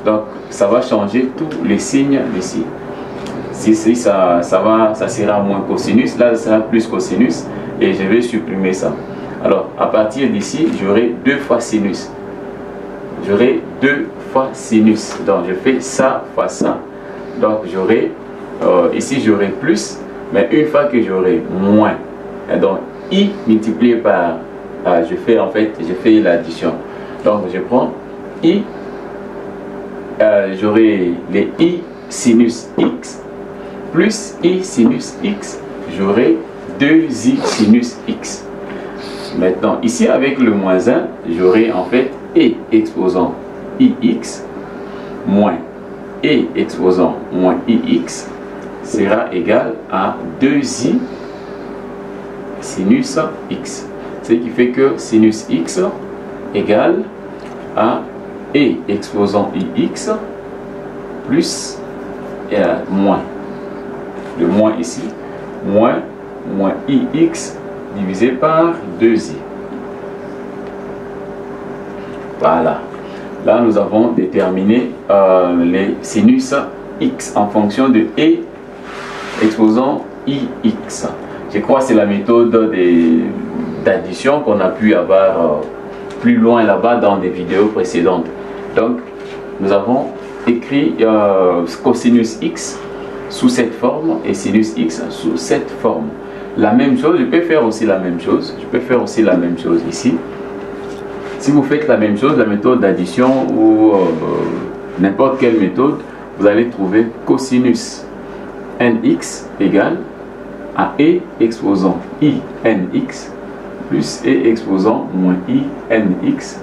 Donc ça va changer tous les signes d'ici. Si ça sera moins cosinus, là ça sera plus cosinus et je vais supprimer ça. Alors à partir d'ici, j'aurai 2 fois sinus. j'aurai 2 fois sinus. Donc je fais ça fois ça. Donc j'aurai, ici j'aurai plus, mais une fois que j'aurai moins. Et donc I multiplié par, je fais l'addition. Donc je prends I, j'aurai les I sinus X, plus I sinus X, j'aurai 2I sinus X. Maintenant, ici avec le moins 1, j'aurai en fait E exposant IX moins E exposant moins IX sera égal à 2I sinus X. Ce qui fait que sinus X égale à E exposant IX plus moins. Le moins ici, moins IX divisé par 2I. Voilà. Là, nous avons déterminé les sinus X en fonction de E exposant IX. Je crois que c'est la méthode d'addition qu'on a pu avoir plus loin là-bas dans des vidéos précédentes. Donc, nous avons écrit cosinus X sous cette forme et sinus X sous cette forme. La même chose, je peux faire aussi la même chose. Je peux faire aussi la même chose ici. Si vous faites la même chose, la méthode d'addition ou n'importe quelle méthode, vous allez trouver cosinus nx égale à E exposant INX plus E exposant moins INX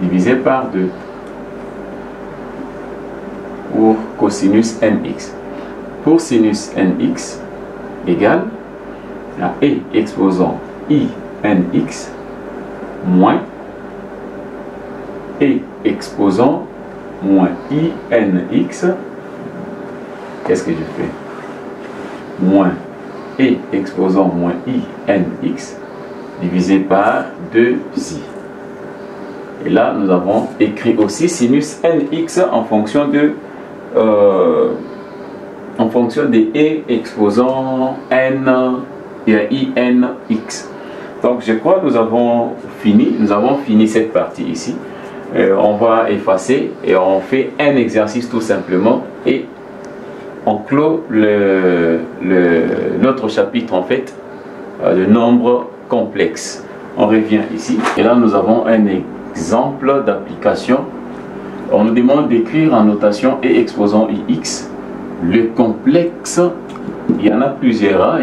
divisé par 2 pour cosinus nx. Pour sinus nx égale à E exposant INX moins E exposant moins INX. Qu'est-ce que je fais? Moins E exposant moins INX divisé par 2I. Et là, nous avons écrit aussi sinus NX en fonction de E exposant N et INX. Donc, je crois que nous avons fini cette partie ici. On va effacer et on fait un exercice tout simplement et on clôt notre chapitre en fait de nombres complexes. On revient ici et là nous avons un exemple d'application. On nous demande d'écrire en notation E exposant IX le complexe. Il y en a plusieurs,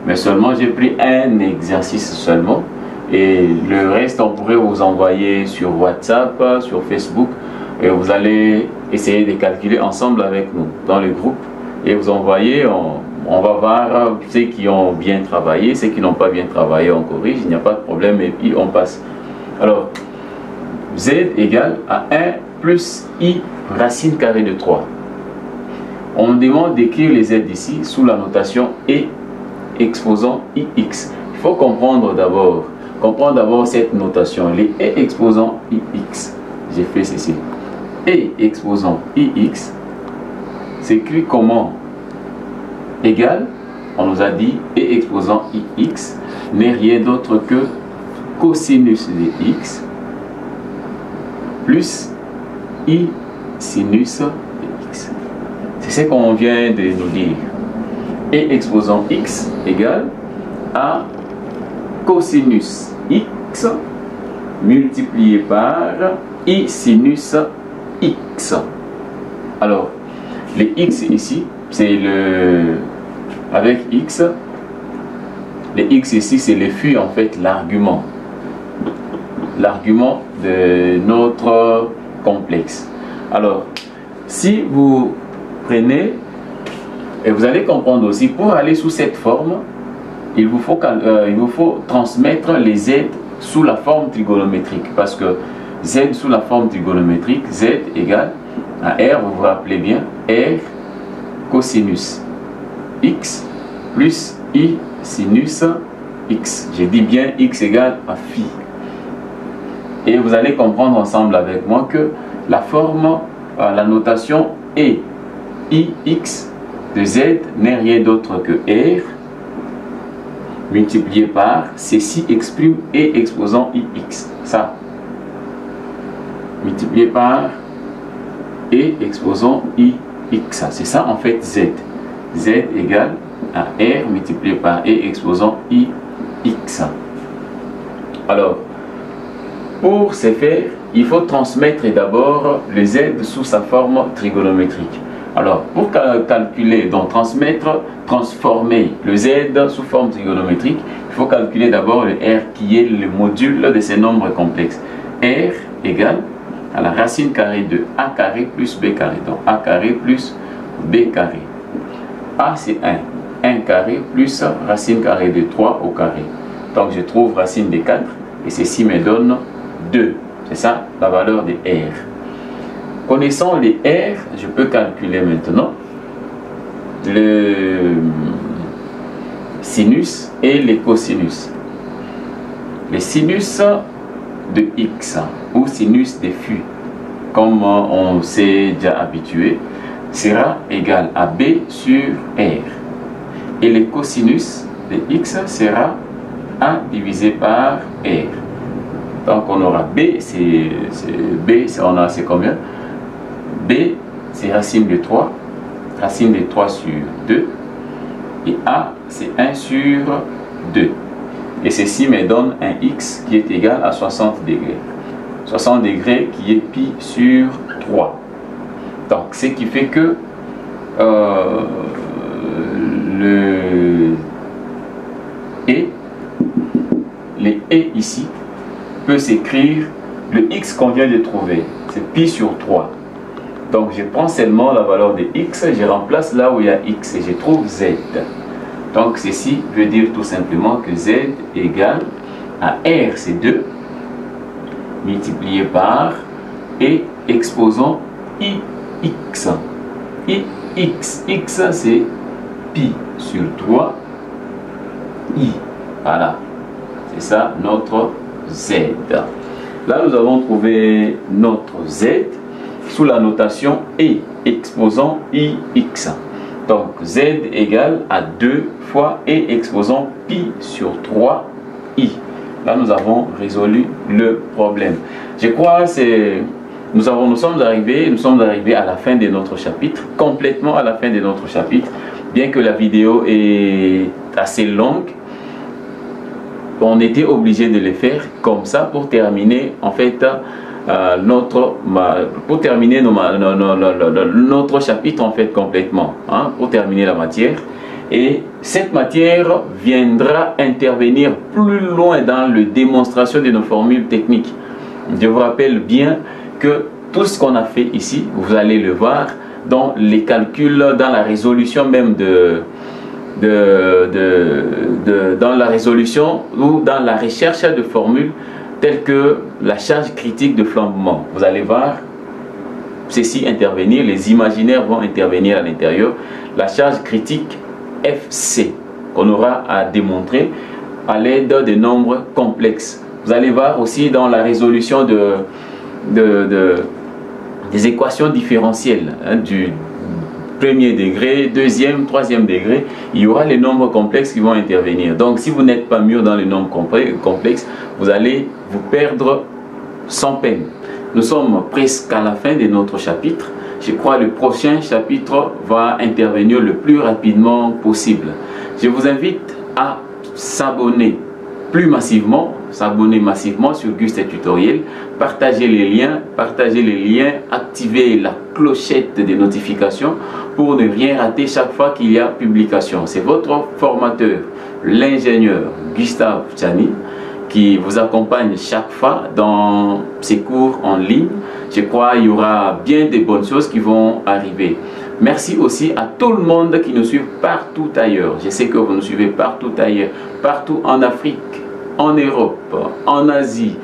mais seulement j'ai pris un exercice seulement. Et le reste, on pourrait vous envoyer sur WhatsApp, sur Facebook. Et vous allez essayer de calculer ensemble avec nous dans le groupe. Et vous envoyez, on va voir ceux qui ont bien travaillé, ceux qui n'ont pas bien travaillé, on corrige, il n'y a pas de problème et puis on passe. Alors, Z égale à 1 plus I racine carrée de 3. On demande d'écrire les Z ici sous la notation E exposant IX. Il faut comprendre d'abord cette notation, les E exposant IX. J'ai fait ceci. E exposant IX s'écrit comment? Égal, on nous a dit E exposant IX n'est rien d'autre que cosinus de X plus I sinus de X. C'est ce qu'on vient de nous dire. E exposant X égale à cosinus X multiplié par I sinus X. Alors, les X ici, c'est avec X, les X ici, c'est le flux en fait, l'argument de notre complexe. Alors, si vous prenez, et vous allez comprendre aussi, pour aller sous cette forme, il vous faut transmettre les Z sous la forme trigonométrique, parce que Z sous la forme trigonométrique, Z égale à R, vous vous rappelez bien, R cosinus X plus I sinus X. Je dis bien X égale à phi. Et vous allez comprendre ensemble avec moi que la forme, la notation E IX de Z n'est rien d'autre que R multiplié par ceci exprime E exposant IX. Ça. multiplié par E, exposant I, X. C'est ça en fait Z. Z égale à R multiplié par E, exposant I, X. Alors, pour ce faire, il faut transmettre d'abord le Z sous sa forme trigonométrique. Alors, pour calculer, donc transformer le Z sous forme trigonométrique, il faut calculer d'abord le R qui est le module de ces nombres complexes. R égale à la racine carrée de A carré plus B carré. Donc A carré plus B carré. A c'est 1. 1 carré plus racine carrée de 3 au carré. Donc je trouve racine de 4 et ceci me donne 2. C'est ça la valeur de R. Connaissant les R, je peux calculer maintenant le sinus et les cosinus. Le sinus de X ou sinus de φ, comme on s'est déjà habitué, sera égal à B sur R. Et le cosinus de X sera A divisé par R. Donc on aura B, c'est combien? B, c'est racine de 3, racine de 3 sur 2, et A, c'est 1 sur 2. Et ceci me donne un X qui est égal à 60 degrés. 60 degrés qui est pi sur 3. Donc, ce qui fait que le E ici peut s'écrire le X qu'on vient de trouver. C'est pi sur 3. Donc, je prends seulement la valeur de X, je remplace là où il y a X et je trouve Z. Donc, ceci veut dire tout simplement que Z égale à R, c'est 2, multiplié par et exposant IX. IX, X c'est pi sur 3, I. Voilà, c'est ça notre Z. Là, nous avons trouvé notre Z sous la notation E, exposant IX. Donc, Z égale à 2 fois E exposant pi sur 3 I. Là, nous avons résolu le problème. Je crois que nous sommes arrivés à la fin de notre chapitre, complètement à la fin de notre chapitre. Bien que la vidéo est assez longue, on était obligé de le faire comme ça pour terminer en fait notre chapitre en fait complètement, hein, pour terminer la matière. Et cette matière viendra intervenir plus loin dans la démonstration de nos formules techniques. Je vous rappelle bien que tout ce qu'on a fait ici, vous allez le voir dans les calculs, dans la résolution même dans la résolution ou dans la recherche de formules telles que la charge critique de flambement. Vous allez voir ceci intervenir, les imaginaires vont intervenir à l'intérieur. La charge critique FC qu'on aura à démontrer à l'aide de nombres complexes. Vous allez voir aussi dans la résolution des équations différentielles, hein, du premier degré, deuxième, troisième degré, il y aura les nombres complexes qui vont intervenir. Donc si vous n'êtes pas mûr dans les nombres complexes, vous allez vous perdre sans peine. Nous sommes presque à la fin de notre chapitre. Je crois que le prochain chapitre va intervenir le plus rapidement possible. Je vous invite à s'abonner plus massivement, sur Guste Tutoriel, partagez les liens, activez la clochette des notifications pour ne rien rater chaque fois qu'il y a publication. C'est votre formateur, l'ingénieur Gustave Tchani, qui vous accompagne chaque fois dans ces cours en ligne. Je crois qu'il y aura bien de bonnes choses qui vont arriver. Merci aussi à tout le monde qui nous suit partout ailleurs. Je sais que vous nous suivez partout ailleurs, partout en Afrique, en Europe, en Asie,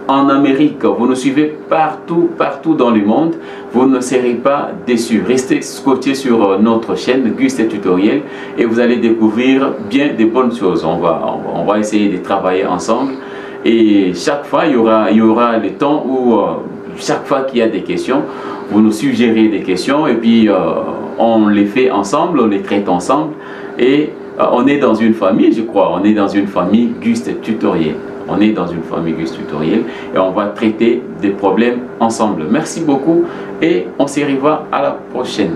en Amérique. Vous nous suivez partout dans le monde. Vous ne serez pas déçus. Restez scotchés sur notre chaîne Guste Tutoriel et vous allez découvrir bien de bonnes choses. On va essayer de travailler ensemble et chaque fois il y aura le temps où chaque fois qu'il y a des questions, vous nous suggérez des questions et puis on les fait ensemble, on les traite ensemble et on est dans une famille, je crois, on est dans une famille Guste Tutoriel. On est dans une Famigus tutoriel et on va traiter des problèmes ensemble. Merci beaucoup et on se revoit à la prochaine.